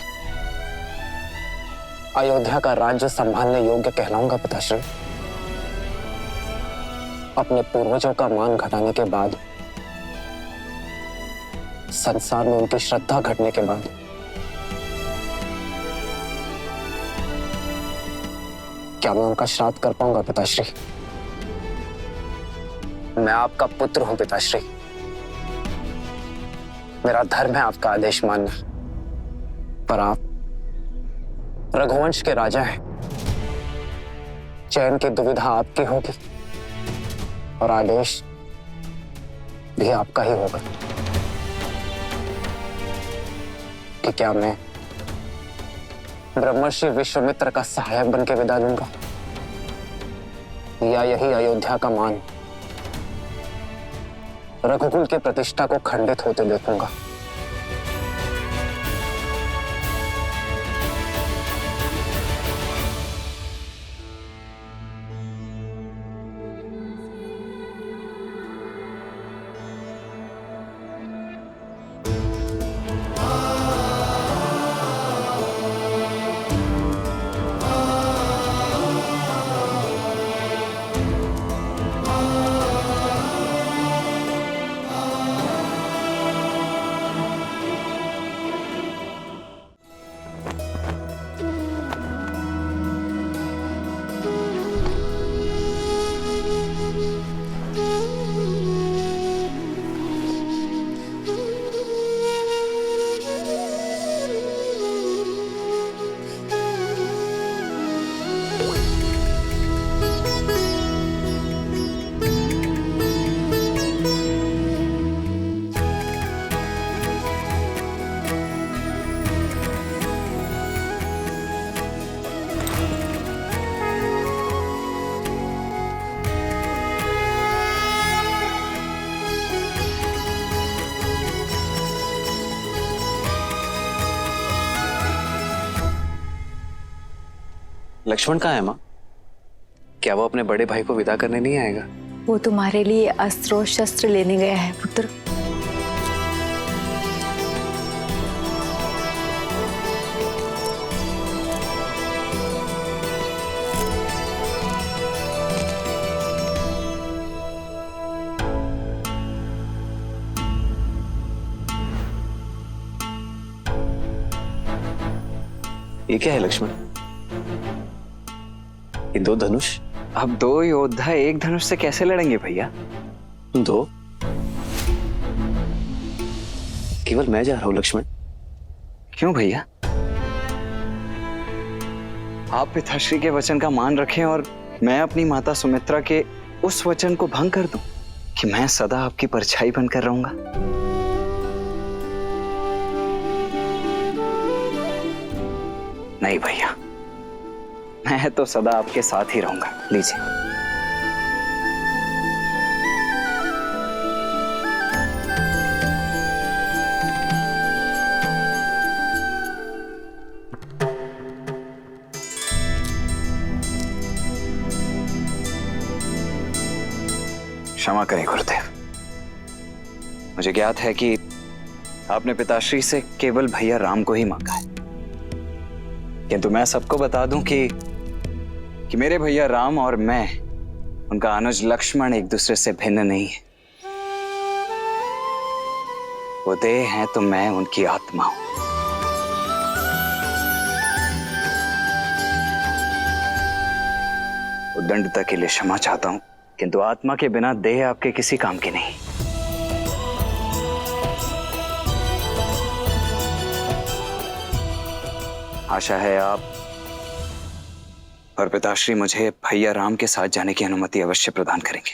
अयोध्या का राज्य संभालने योग्य कहलाऊंगा पिताश्री? अपने पूर्वजों का मान घटाने के बाद, संसार में उनकी श्रद्धा घटने के बाद, क्या मैं उनका श्राद्ध कर पाऊंगा पिताश्री? मैं आपका पुत्र हूं पिताश्री। मेरा धर्म है आपका आदेश मानना, पर आप रघुवंश के राजा हैं। चयन की दुविधा आपकी होगी और आदेश भी आपका ही होगा कि क्या मैं ब्रह्मर्षि विश्वामित्र का सहायक बनके विदा लूंगा या यही अयोध्या का मान रघुकुल के प्रतिष्ठा को खंडित होते देखूंगा। लक्ष्मण कहाँ है माँ? क्या वो अपने बड़े भाई को विदा करने नहीं आएगा? वो तुम्हारे लिए अस्त्र और शस्त्र लेने गया है पुत्र। ये क्या है लक्ष्मण? ये दो धनुष? अब दो योद्धा एक धनुष से कैसे लड़ेंगे भैया? दो? केवल मैं जा रहा हूं लक्ष्मण। क्यों भैया? आप पिताश्री के वचन का मान रखें और मैं अपनी माता सुमित्रा के उस वचन को भंग कर दूं कि मैं सदा आपकी परछाई बनकर रहूंगा। नहीं भैया, मैं तो सदा आपके साथ ही रहूंगा। लीजिए। क्षमा करें गुरुदेव, मुझे ज्ञात है कि आपने पिताश्री से केवल भैया राम को ही मांगा है, किंतु मैं सबको बता दूं कि मेरे भैया राम और मैं, उनका अनुज लक्ष्मण एक दूसरे से भिन्न नहीं है। वो देह हैं तो मैं उनकी आत्मा हूं। उद्दंडता के लिए क्षमा चाहता हूं, किंतु आत्मा के बिना देह आपके किसी काम की नहीं। आशा है आप और पिताश्री मुझे भैया राम के साथ जाने की अनुमति अवश्य प्रदान करेंगे।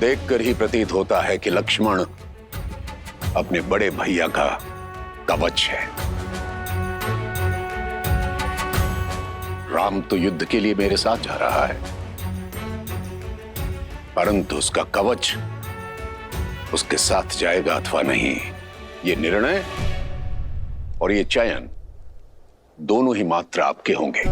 देखकर ही प्रतीत होता है कि लक्ष्मण अपने बड़े भैया का कवच है। राम तो युद्ध के लिए मेरे साथ जा रहा है, परंतु उसका कवच उसके साथ जाएगा अथवा नहीं, ये निर्णय और ये चयन दोनों ही मात्र आपके होंगे।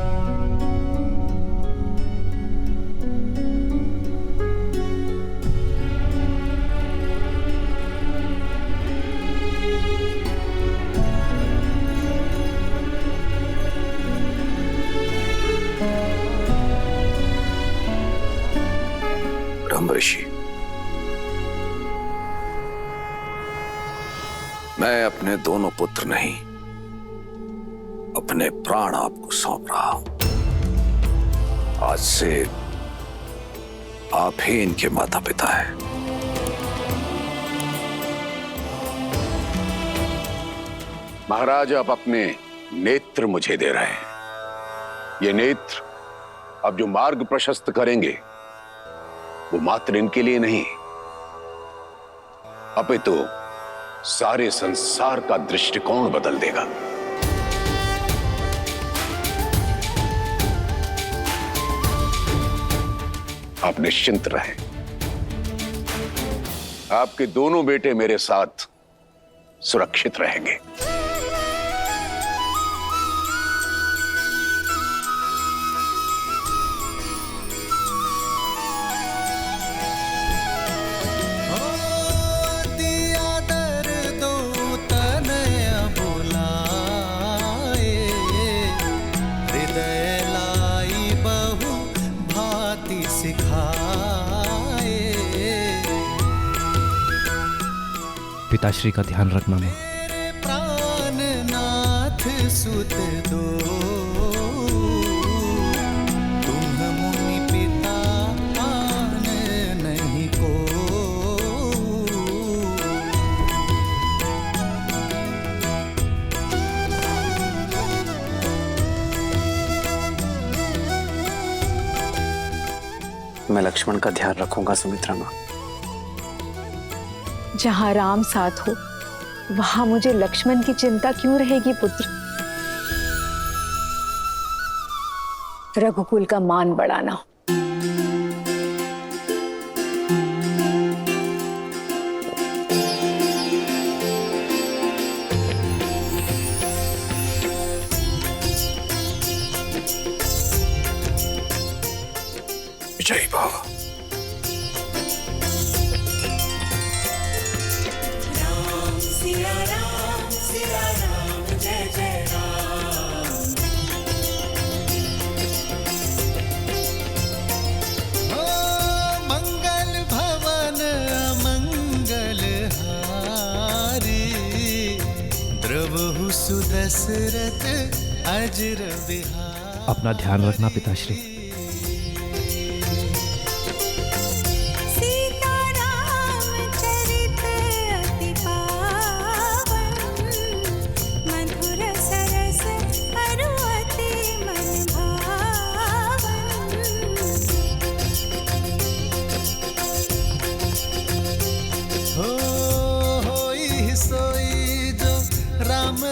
ब्रह्मर्षि, मैं अपने दोनों पुत्र नहीं, अपने प्राण आपको सौंप रहा हूं। आज से आप ही इनके माता पिता हैं। महाराज आप अपने नेत्र मुझे दे रहे हैं। ये नेत्र अब जो मार्ग प्रशस्त करेंगे वो मात्र इनके लिए नहीं, अपितु सारे संसार का दृष्टिकोण बदल देगा। आप निश्चिंत रहें, आपके दोनों बेटे मेरे साथ सुरक्षित रहेंगे। पिताश्री का ध्यान रखना मां। प्राणनाथ सुत दो तुम मुनि पिता आन नहीं को। मैं लक्ष्मण का ध्यान रखूंगा सुमित्रा मां। जहाँ राम साथ हो वहां मुझे लक्ष्मण की चिंता क्यों रहेगी पुत्र। रघुकुल का मान बढ़ाना। जय बाबा। सुदशरथ अजर विहार। अपना ध्यान रखना पिताश्री।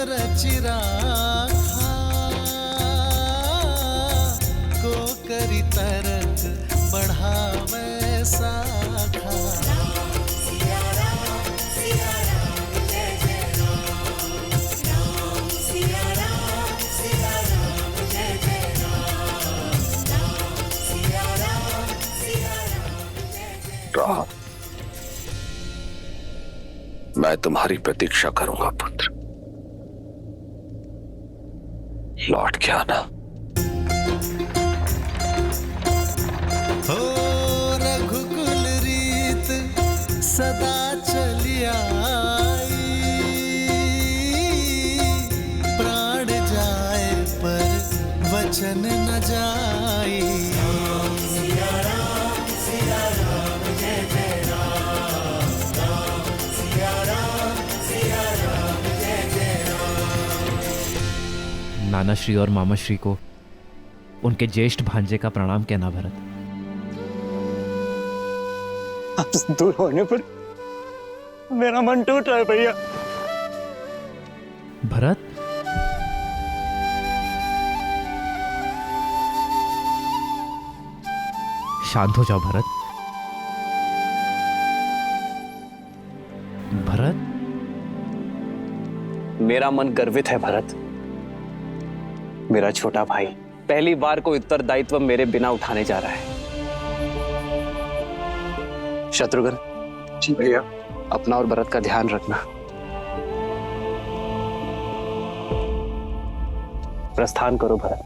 रचिरा को करी तरक बढ़ावे साखा। राम, मैं तुम्हारी प्रतीक्षा करूंगा पुत्र। लौट के आना। हो रघुकुल रीत सदा चली आई, प्राण जाए पर वचन न जाई। नानाश्री और मामाश्री को उनके ज्येष्ठ भांजे का प्रणाम कहना भरत। आपसे दूर होने पर मेरा मन टूट रहा है भैया। भरत, शांत हो जाओ भरत। भरत, मेरा मन गर्वित है भरत। मेरा छोटा भाई पहली बार को उत्तरदायित्व मेरे बिना उठाने जा रहा है। शत्रुघ्न जी भैया, अपना और भरत का ध्यान रखना। प्रस्थान करो भरत।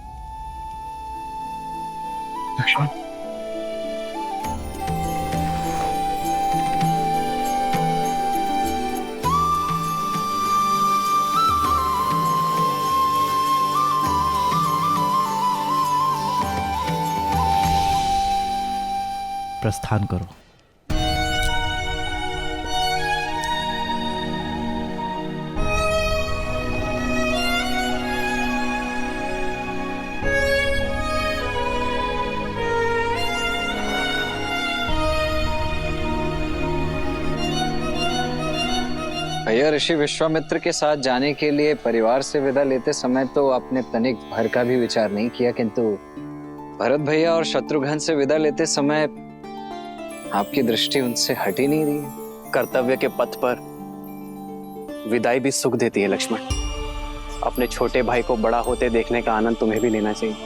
लक्ष्मण, प्रस्थान करो। भैया, ऋषि विश्वामित्र के साथ जाने के लिए परिवार से विदा लेते समय तो आपने तनिक भर का भी विचार नहीं किया, किंतु भरत भैया और शत्रुघ्न से विदा लेते समय आपकी दृष्टि उनसे हट ही नहीं रही। कर्तव्य के पथ पर विदाई भी सुख देती है लक्ष्मण। अपने छोटे भाई को बड़ा होते देखने का आनंद तुम्हें भी लेना चाहिए।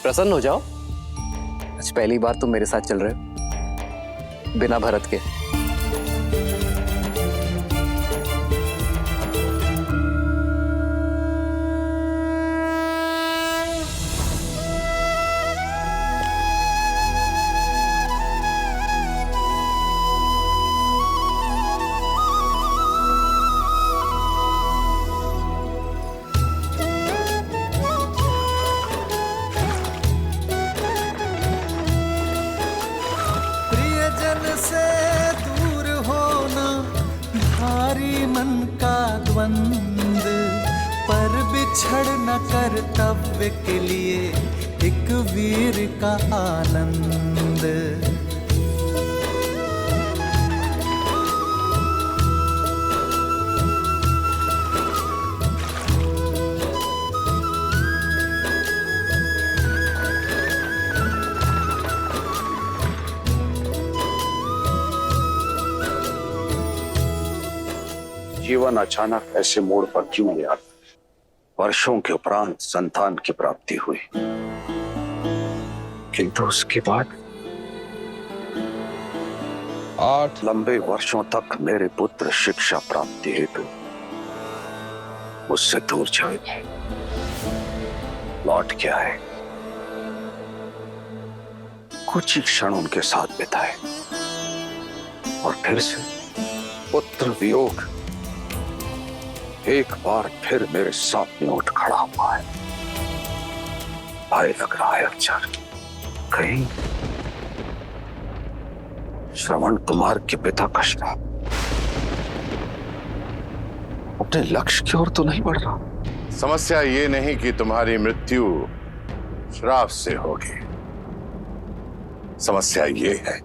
प्रसन्न हो जाओ, आज पहली बार तुम मेरे साथ चल रहे हो बिना भरत के। से दूर होना भारी मन का द्वंद, पर बिछड़ न कर्तव्य के लिए एक वीर का आनंद। जीवन अचानक ऐसे मोड़ पर क्यों ले आता? वर्षों के उपरांत संतान की प्राप्ति हुई, किंतु उसके बाद 8 लंबे वर्षों तक मेरे पुत्र शिक्षा प्राप्ति हेतु मुझसे दूर चले। लौट के आए, कुछ ही क्षण उनके साथ बिताए और फिर से पुत्र वियोग एक बार फिर मेरे सामने उठ खड़ा हुआ है। भय लग रहा है अक्षर, कहीं श्रवण कुमार के पिता का श्राप अपने लक्ष्य की ओर तो नहीं बढ़ रहा। समस्या ये नहीं कि तुम्हारी मृत्यु श्राप से होगी, समस्या ये है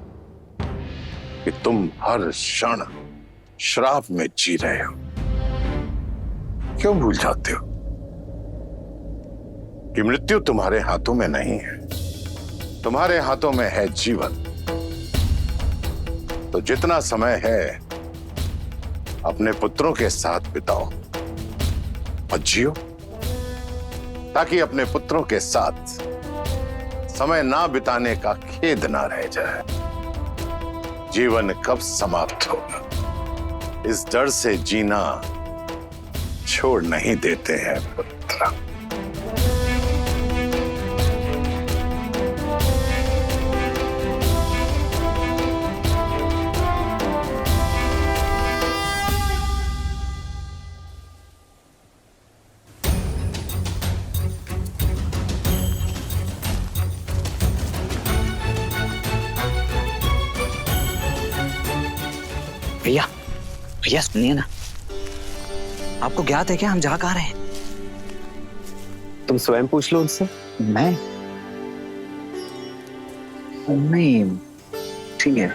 कि तुम हर क्षण श्राप में जी रहे हो। क्यों भूल जाते हो कि मृत्यु तुम्हारे हाथों में नहीं है, तुम्हारे हाथों में है जीवन। तो जितना समय है अपने पुत्रों के साथ बिताओ और जियो, ताकि अपने पुत्रों के साथ समय ना बिताने का खेद ना रह जाए। जीवन कब समाप्त होगा इस डर से जीना छोड़ नहीं देते हैं पुत्र। भैया, भैया सुनिए ना, आपको ज्ञात है क्या हम जा कहाँ रहे हैं? तुम स्वयं पूछ लो उनसे। मैं नहीं, ठीक है।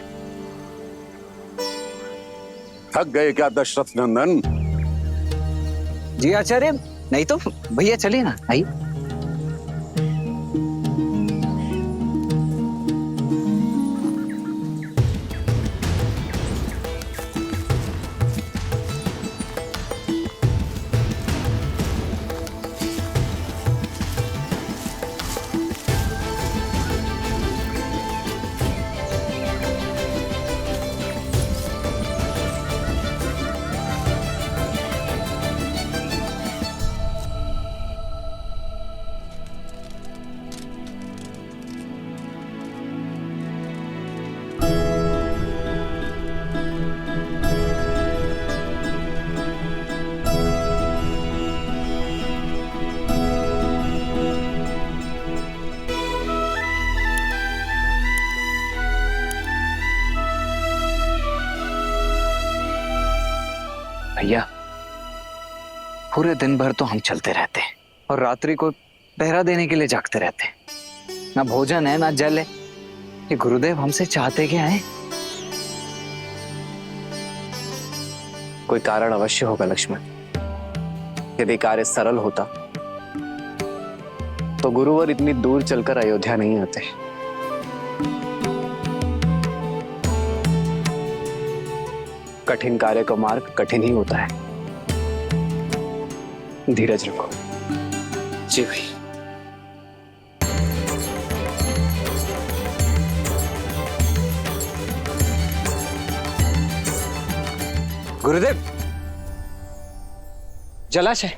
थक गए क्या दशरथ नंदन? जी आचार्य, नहीं तो भैया चलिए ना, आइए। पूरे दिन भर तो हम चलते रहते हैं और रात्रि को पहरा देने के लिए जागते रहते हैं। ना भोजन है ना जल है। ये गुरुदेव हमसे चाहते क्या है? कोई कारण अवश्य होगा लक्ष्मण। यदि कार्य सरल होता तो गुरुवर इतनी दूर चलकर अयोध्या नहीं आते। कठिन कार्य का मार्ग कठिन ही होता है। धीरज रखो। जी भाई। गुरुदेव, जलाशय।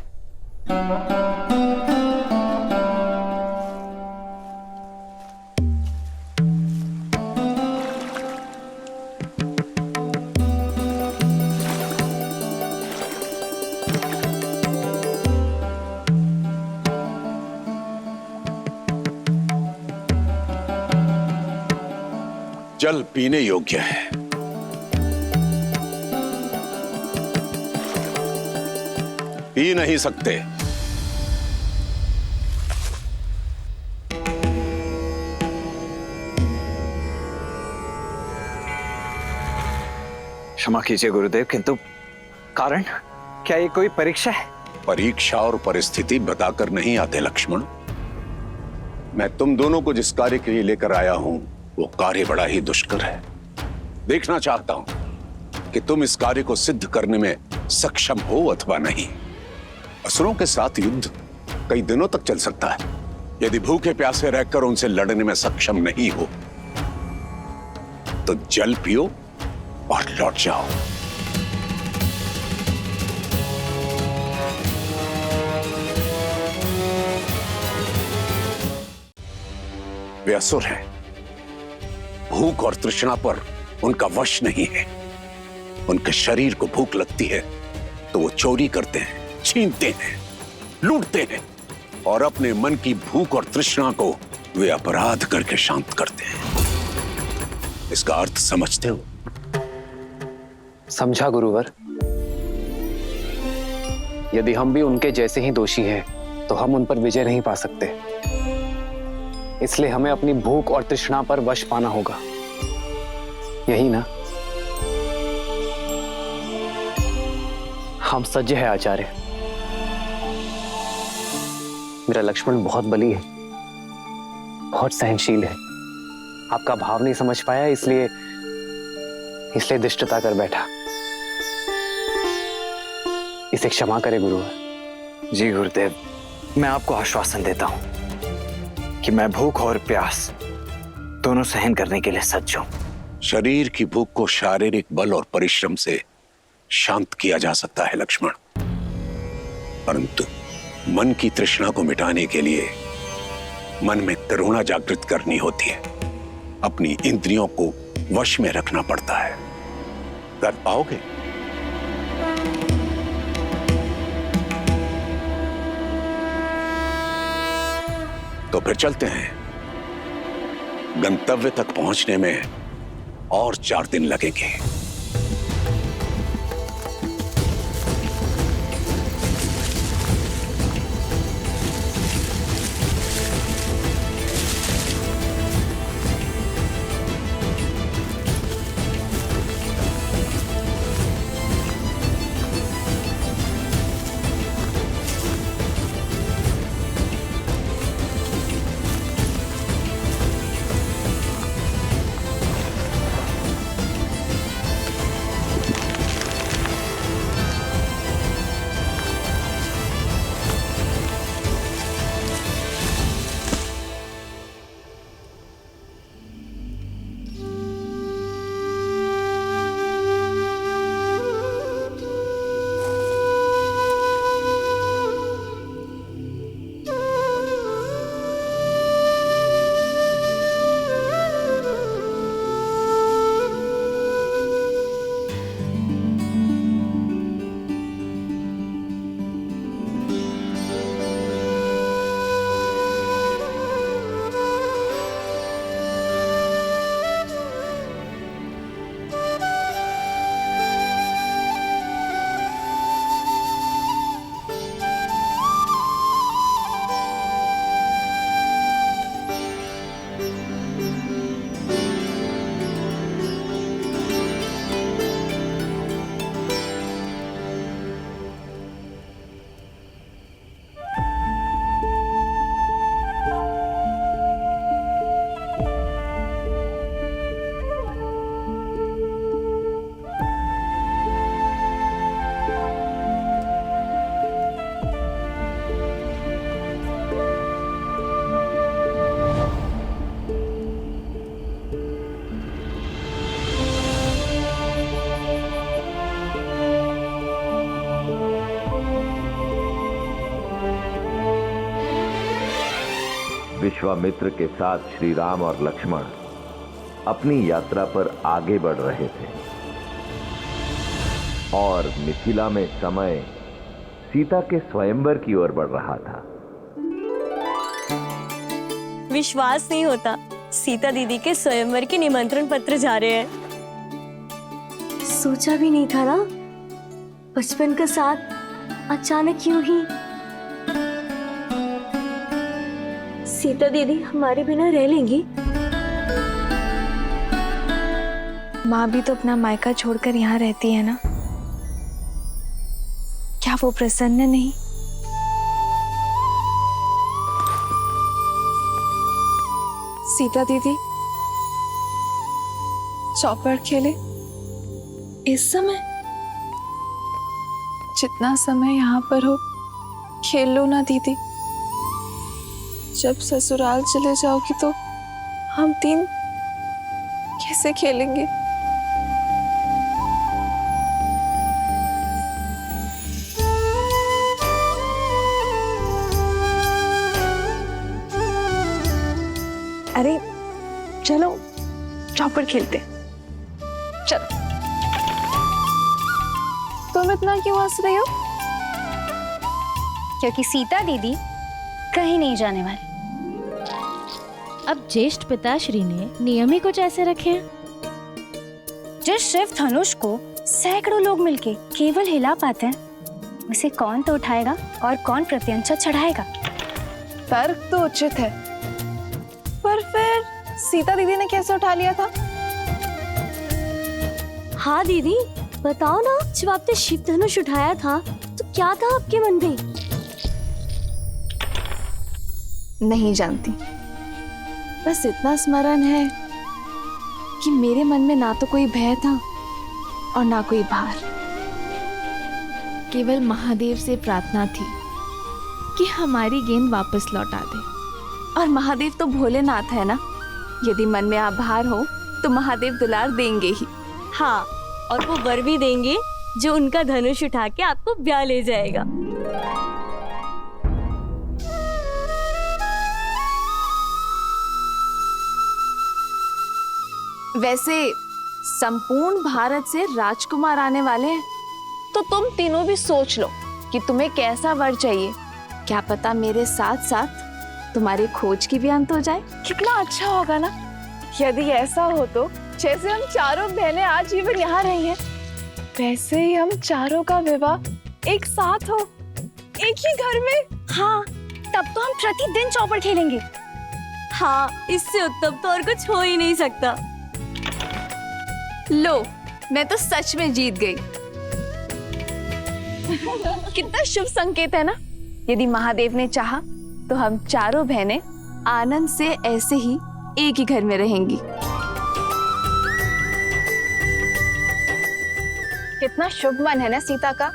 जल पीने योग्य है। पी नहीं सकते। क्षमा कीजिए गुरुदेव, किंतु कारण क्या ये कोई परीक्षा है? परीक्षा और परिस्थिति बताकर नहीं आते लक्ष्मण। मैं तुम दोनों को जिस कार्य के लिए लेकर आया हूं वो कार्य बड़ा ही दुष्कर है। देखना चाहता हूं कि तुम इस कार्य को सिद्ध करने में सक्षम हो अथवा नहीं। असुरों के साथ युद्ध कई दिनों तक चल सकता है। यदि भूखे प्यासे रहकर उनसे लड़ने में सक्षम नहीं हो तो जल पियो और लौट जाओ। वे असुर हैं। भूख और तृष्णा पर उनका वश नहीं है। उनके शरीर को भूख लगती है तो वो चोरी करते हैं, छीनते हैं, लूटते हैं और अपने मन की भूख और तृष्णा को वे अपराध करके शांत करते हैं। इसका अर्थ समझते हो? समझा गुरुवर। यदि हम भी उनके जैसे ही दोषी हैं तो हम उन पर विजय नहीं पा सकते। इसलिए हमें अपनी भूख और तृष्णा पर वश पाना होगा, यही ना? हम सज्ज है आचार्य। मेरा लक्ष्मण बहुत बली है, बहुत सहनशील है। आपका भाव नहीं समझ पाया, इसलिए दुष्टता कर बैठा। इसे क्षमा करे गुरुवर। जी गुरुदेव, मैं आपको आश्वासन देता हूं कि मैं भूख और प्यास दोनों सहन करने के लिए सज्ज हूं। शरीर की भूख को शारीरिक बल और परिश्रम से शांत किया जा सकता है लक्ष्मण, परंतु मन की तृष्णा को मिटाने के लिए मन में करुणा जागृत करनी होती है। अपनी इंद्रियों को वश में रखना पड़ता है। कर पाओगे? तो फिर चलते हैं। गंतव्य तक पहुंचने में और 4 दिन लगेंगे। विश्वामित्र के साथ श्री राम और लक्ष्मण अपनी यात्रा पर आगे बढ़ रहे थे और मिथिला में समय सीता के स्वयंवर की ओर बढ़ रहा था। विश्वास नहीं होता, सीता दीदी के स्वयंवर के निमंत्रण पत्र जा रहे हैं। सोचा भी नहीं था ना, बचपन का साथ अचानक क्यों ही सीता दीदी हमारे बिना रह लेंगी। माँ भी तो अपना मायका छोड़कर यहाँ रहती है ना, क्या वो प्रसन्न नहीं? सीता दीदी चौपड़ खेले इस समय? जितना समय यहाँ पर हो खेल लो ना दीदी। जब ससुराल चले जाओगी तो हम तीन कैसे खेलेंगे? अरे चलो चौपड़ खेलते। चलो। तुम इतना क्यों हंस रही हो? क्योंकि सीता दीदी कहीं नहीं जाने वाली। अब ज्येष्ठ पिताश्री ने नियम ही कुछ ऐसे रखे हैं। जिस शिव धनुष को सैकड़ों लोग मिलके केवल हिला पाते हैं, उसे कौन तो उठाएगा और कौन प्रत्यंचा चढ़ाएगा? तर्क तो उचित है, पर फिर सीता दीदी ने कैसे उठा लिया था? हाँ दीदी बताओ ना, जब आपने शिव धनुष उठाया था तो क्या था आपके मन में? नहीं जानती, बस इतना स्मरण है कि मेरे मन में ना तो कोई भय था और ना कोई भार। केवल महादेव से प्रार्थना थी कि हमारी गेंद वापस लौटा दे। और महादेव तो भोलेनाथ है ना, यदि मन में आभार हो तो महादेव दुलार देंगे ही। हाँ, और वो वर भी देंगे जो उनका धनुष उठा के आपको ब्याह ले जाएगा। वैसे संपूर्ण भारत से राजकुमार आने वाले हैं, तो तुम तीनों भी सोच लो कि तुम्हें कैसा वर चाहिए। क्या पता मेरे साथ साथ तुम्हारी खोज की भी अंत हो जाए। कितना अच्छा होगा ना यदि ऐसा हो तो। जैसे हम चारों बहनें आज जीवन यहाँ रही हैं, वैसे ही हम चारों का विवाह एक साथ हो, एक ही घर में। हाँ, तब तो हम प्रतिदिन चौपड़ खेलेंगे। हाँ, इससे उत्तम तो और कुछ हो ही नहीं सकता। लो, मैं तो सच में जीत गई। कितना शुभ संकेत है ना। यदि महादेव ने चाहा तो हम चारों बहनें आनंद से ऐसे ही एक ही घर में रहेंगी। कितना शुभ मन है ना सीता का।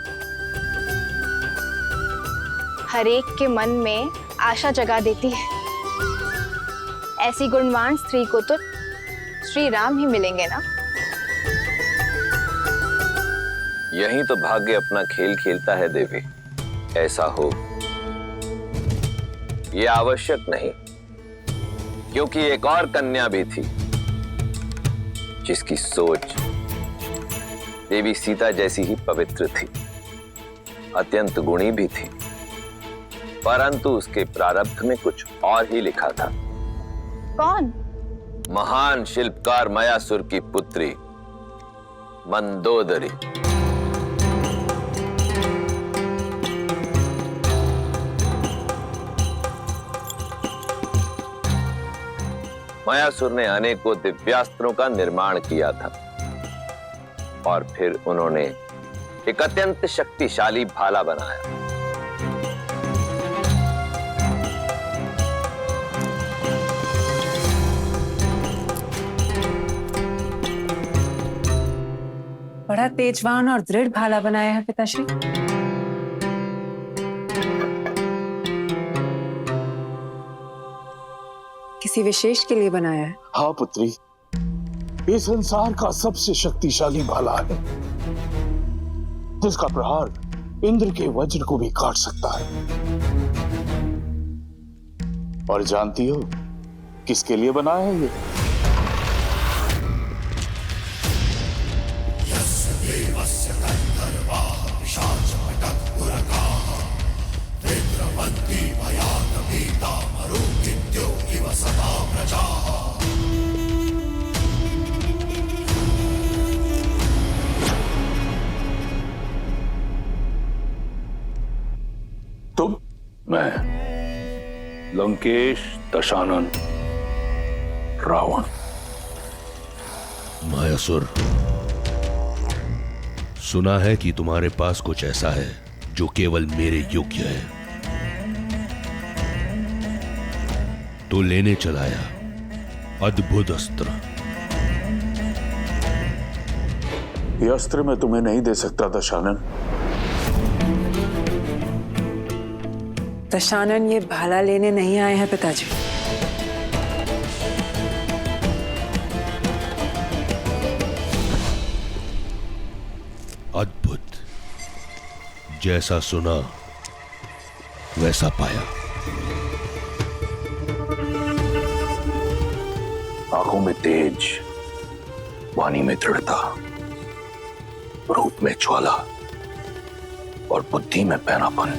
हर एक के मन में आशा जगा देती है। ऐसी गुणवान स्त्री को तो श्री राम ही मिलेंगे ना। यही तो भाग्य अपना खेल खेलता है देवी। ऐसा हो ये आवश्यक नहीं, क्योंकि एक और कन्या भी थी जिसकी सोच देवी सीता जैसी ही पवित्र थी, अत्यंत गुणी भी थी, परंतु उसके प्रारब्ध में कुछ और ही लिखा था। कौन? महान शिल्पकार मयासुर की पुत्री मंदोदरी। मयासुर ने अनेकों दिव्यास्त्रों का निर्माण किया था और फिर उन्होंने एक अत्यंत शक्तिशाली भाला बनाया। बड़ा तेजवान और दृढ़ भाला बनाया है पिताश्री। किसी विशेष के लिए बनाया है? हाँ पुत्री, ये संसार का सबसे शक्तिशाली भाला है, जिसका प्रहार इंद्र के वज्र को भी काट सकता है। और जानती हो किसके लिए बना है ये? तुम? मैं लंकेश दशानन रावण। मायासुर, सुना है कि तुम्हारे पास कुछ ऐसा है जो केवल मेरे योग्य है, तो लेने चलाया अद्भुत अस्त्र। ये अस्त्र मैं तुम्हें नहीं दे सकता दशानन। दशानन, ये भाला लेने नहीं आए हैं पिताजी। अद्भुत, जैसा सुना वैसा पाया। आंखों में तेज, वाणी में दृढ़ता, रूप में ज्वाला और बुद्धि में पैनापन।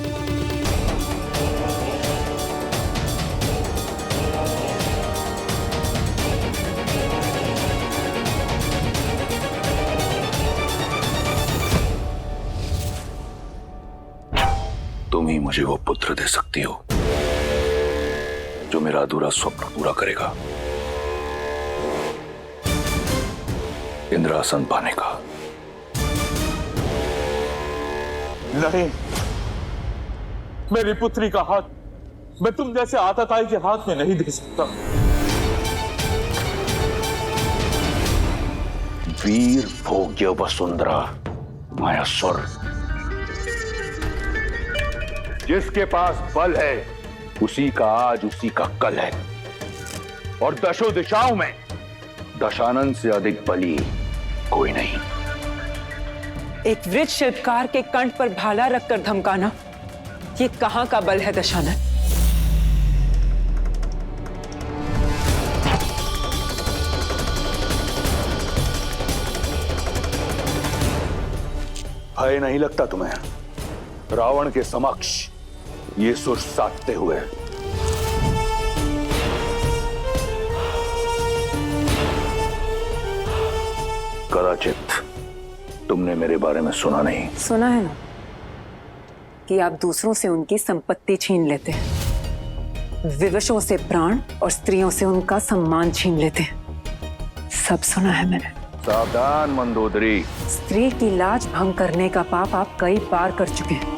तुम ही मुझे वो पुत्र दे सकती हो जो मेरा अधूरा स्वप्न पूरा करेगा, इंद्रासन पाने का। नहीं, मेरी पुत्री का हाथ मैं तुम जैसे आतताई के हाथ में नहीं दे सकता। वीर भोग्य वसुंधरा मायासुर, जिसके पास बल है उसी का आज उसी का कल है, और दशों दिशाओं में दशानन से अधिक बली कोई नहीं। एक वृक्ष शिल्पकार के कंठ पर भाला रखकर धमकाना, ये कहां का बल है दशानन? भय नहीं लगता तुम्हें रावण के समक्ष ये सुर साधते हुए? कदाचित तुमने मेरे बारे में सुना नहीं। सुना है ना कि आप दूसरों से उनकी संपत्ति छीन लेते हैं, विवशों से प्राण और स्त्रियों से उनका सम्मान छीन लेते हैं। सब सुना है मैंने। सावधान मंदोदरी, स्त्री की लाज भंग करने का पाप आप कई बार कर चुके हैं।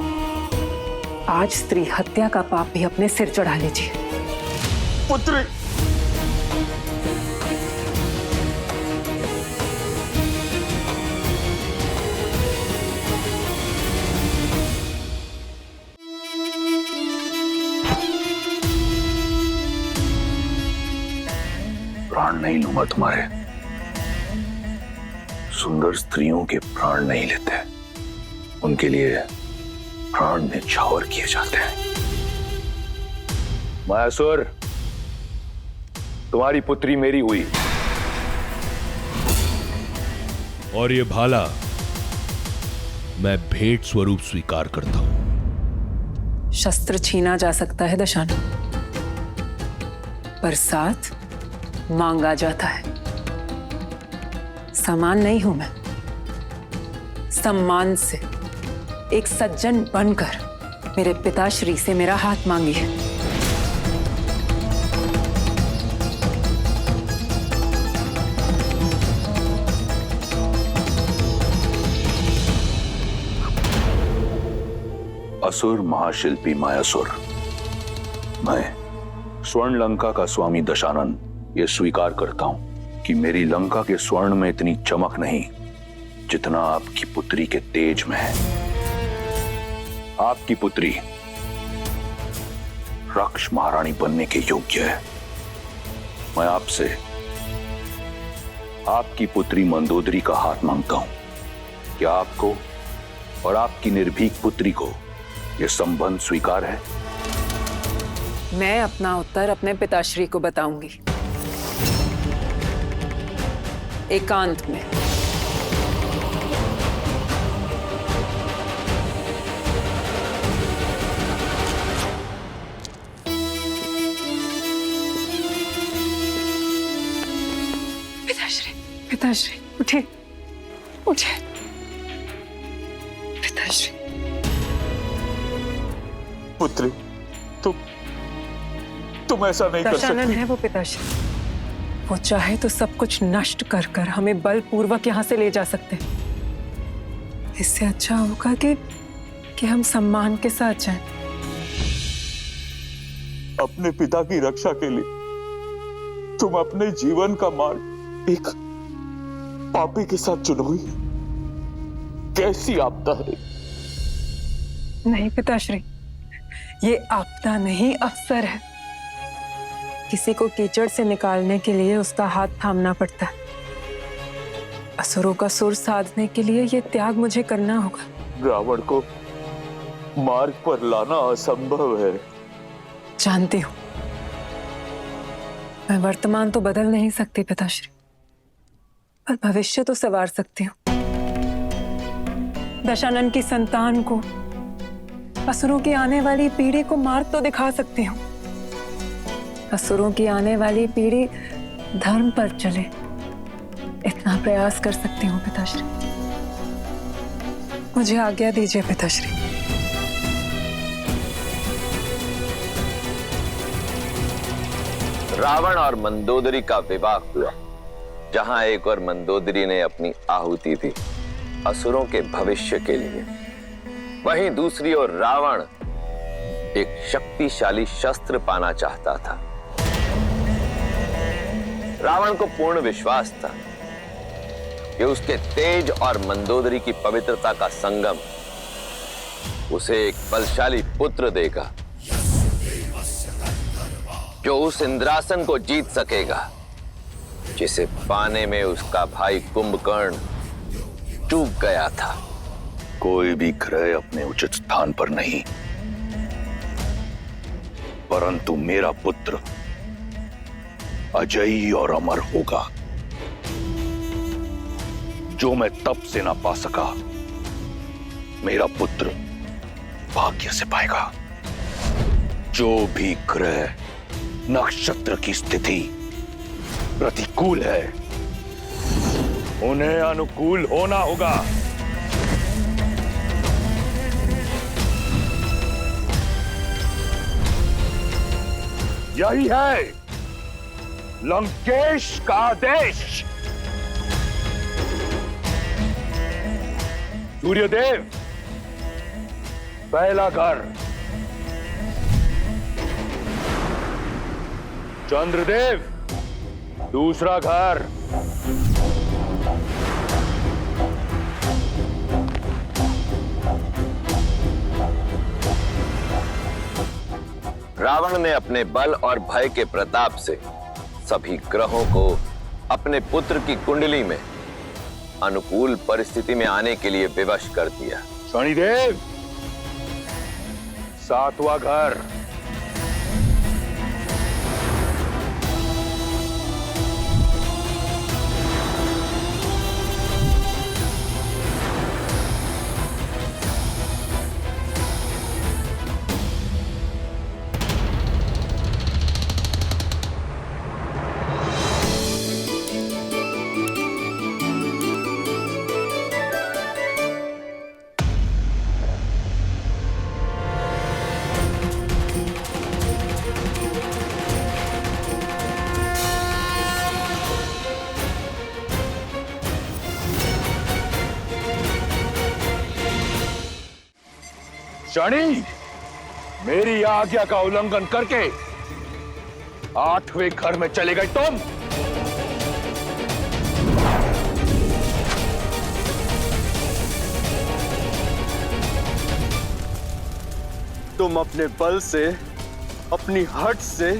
आज स्त्री हत्या का पाप भी अपने सिर चढ़ा लीजिए। पुत्री, प्राण नहीं लूंगा तुम्हारे। सुंदर स्त्रियों के प्राण नहीं लेते, उनके लिए प्राण न्यौछावर किए जाते हैं। मायासुर, तुम्हारी पुत्री मेरी हुई, और ये भाला मैं भेंट स्वरूप स्वीकार करता हूं। शस्त्र छीना जा सकता है दशानन, पर साथ मांगा जाता है। समान नहीं हूं मैं, सम्मान से एक सज्जन बनकर मेरे पिताश्री से मेरा हाथ मांगिए। असुर महाशिल्पी मायासुर, मैं स्वर्ण लंका का स्वामी दशानन ये स्वीकार करता हूं कि मेरी लंका के स्वर्ण में इतनी चमक नहीं जितना आपकी पुत्री के तेज में है। आपकी पुत्री रक्ष महारानी बनने के योग्य है। मैं आपसे आपकी पुत्री मंदोदरी का हाथ मांगता हूं। क्या आपको और आपकी निर्भीक पुत्री को यह संबंध स्वीकार है? मैं अपना उत्तर अपने पिताश्री को बताऊंगी, एकांत में। पिताश्री उठे, उठे। पिताश्री। पुत्री, तुम ऐसा नहीं कर दशानन सकती। है वो पिताश्री, वो चाहे तो सब कुछ नष्ट कर कर हमें बलपूर्वक यहाँ से ले जा सकते। इससे अच्छा होगा कि हम सम्मान के साथ जाएं। अपने पिता की रक्षा के लिए तुम अपने जीवन का मार्ग एक पापी के साथ चुनोगी? कैसी आपदा है? नहीं पिताश्री, ये आपदा नहीं, अवसर है। किसी को कीचड़ से निकालने के लिए उसका हाथ थामना पड़ता है। असुरों का सुर साधने के लिए ये त्याग मुझे करना होगा। रावण को मार्ग पर लाना असंभव है। जानती हूँ, मैं वर्तमान तो बदल नहीं सकती पिताश्री, पर भविष्य तो संवार सकती हूँ। दशानन की संतान को, असुरों की आने वाली पीढ़ी को मार्ग तो दिखा सकती हूँ। असुरों की आने वाली पीढ़ी धर्म पर चले, इतना प्रयास कर सकती हूँ पिताश्री। मुझे आज्ञा दीजिए पिताश्री। रावण और मंदोदरी का विवाह हुआ, जहां एक और मंदोदरी ने अपनी आहुति दी असुरों के भविष्य के लिए, वहीं दूसरी ओर रावण एक शक्तिशाली शस्त्र पाना चाहता था। रावण को पूर्ण विश्वास था कि उसके तेज और मंदोदरी की पवित्रता का संगम उसे एक बलशाली पुत्र देगा, जो उस इंद्रासन को जीत सकेगा जिसे पाने में उसका भाई कुंभकर्ण चूक गया था। कोई भी ग्रह अपने उचित स्थान पर नहीं, परंतु मेरा पुत्र अजयी और अमर होगा। जो मैं तप से ना पा सका, मेरा पुत्र भाग्य से पाएगा। जो भी ग्रह नक्षत्र की स्थिति प्रतिकूल है, उन्हें अनुकूल होना होगा। यही है लंकेश का आदेश। सूर्यदेव, पहला घर। चंद्रदेव, दूसरा घर। रावण ने अपने बल और भय के प्रताप से सभी ग्रहों को अपने पुत्र की कुंडली में अनुकूल परिस्थिति में आने के लिए विवश कर दिया। शनिदेव, सातवां घर। शनि, मेरी आज्ञा का उल्लंघन करके 8वें घर में चले गए तुम। तुम अपने बल से, अपनी हट से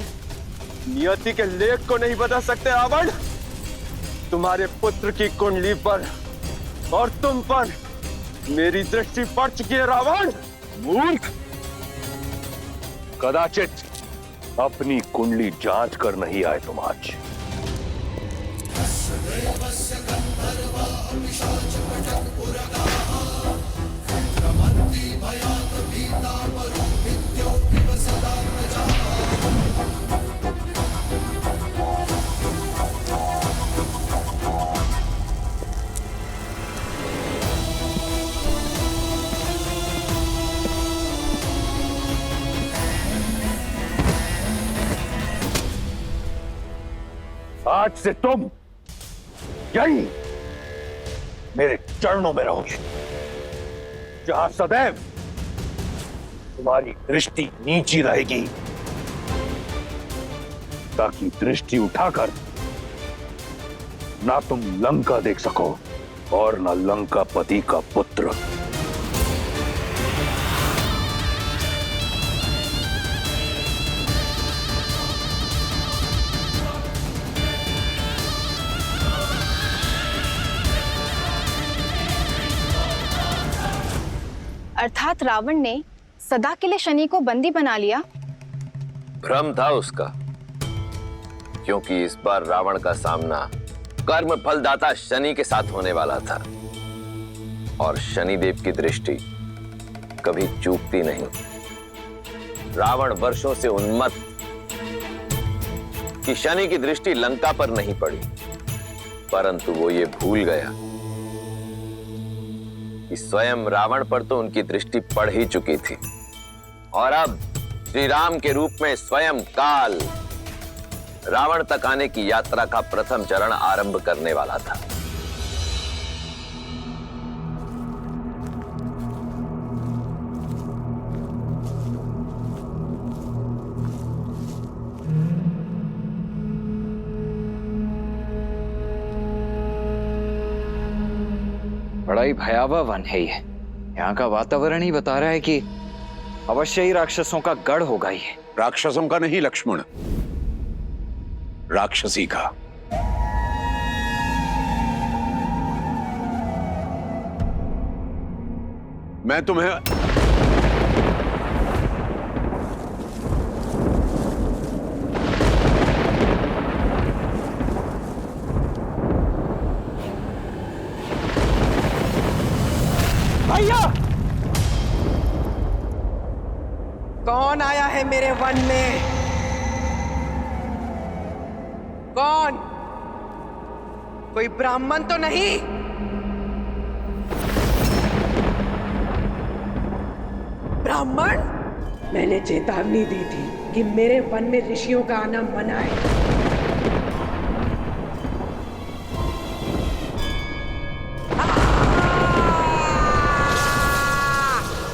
नियति के लेख को नहीं बदल सकते रावण। तुम्हारे पुत्र की कुंडली पर और तुम पर मेरी दृष्टि पड़ चुकी है रावण। मूर्ख, कदाचित अपनी कुंडली जांच कर नहीं आए तुम आज। आज से तुम यही मेरे चरणों में रहोगे, जहां सदैव तुम्हारी दृष्टि नीची रहेगी, ताकि दृष्टि उठाकर ना तुम लंका देख सको और ना लंकापति का पुत्र। अर्थात रावण ने सदा के लिए शनि को बंदी बना लिया। भ्रम था उसका, क्योंकि इस बार रावण का सामना कर्म फलदाता शनि के साथ होने वाला था, और शनिदेव की दृष्टि कभी चूकती नहीं। रावण वर्षों से उन्मत्त कि शनि की दृष्टि लंका पर नहीं पड़ी, परंतु वो ये भूल गया कि स्वयं रावण पर तो उनकी दृष्टि पड़ ही चुकी थी, और अब श्री राम के रूप में स्वयं काल रावण तक आने की यात्रा का प्रथम चरण आरंभ करने वाला था। बड़ा ही भयावह वन है ये। यहाँ का वातावरण ही बता रहा है कि अवश्य ही राक्षसों का गढ़ होगा ये। राक्षसों का नहीं लक्ष्मण, राक्षसी का। मैं तुम्हें भैया, कौन आया है मेरे वन में? कौन? कोई ब्राह्मण तो नहीं? ब्राह्मण? मैंने चेतावनी दी थी कि मेरे वन में ऋषियों का आना मना है।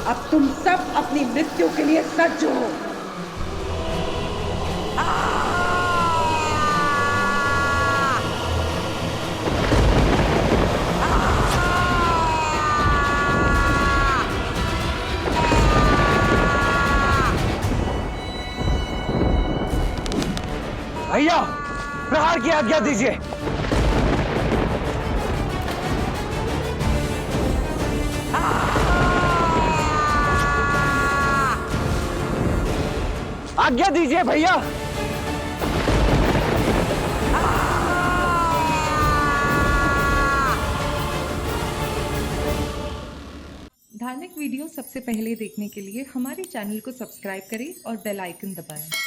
अब तुम सब अपनी मृत्यु के लिए सज्ज हो। भैया, प्रहार की आज्ञा दीजिए। आज्ञा दीजिए भैया। धार्मिक वीडियो सबसे पहले देखने के लिए हमारे चैनल को सब्सक्राइब करें और बेल आइकन दबाएं।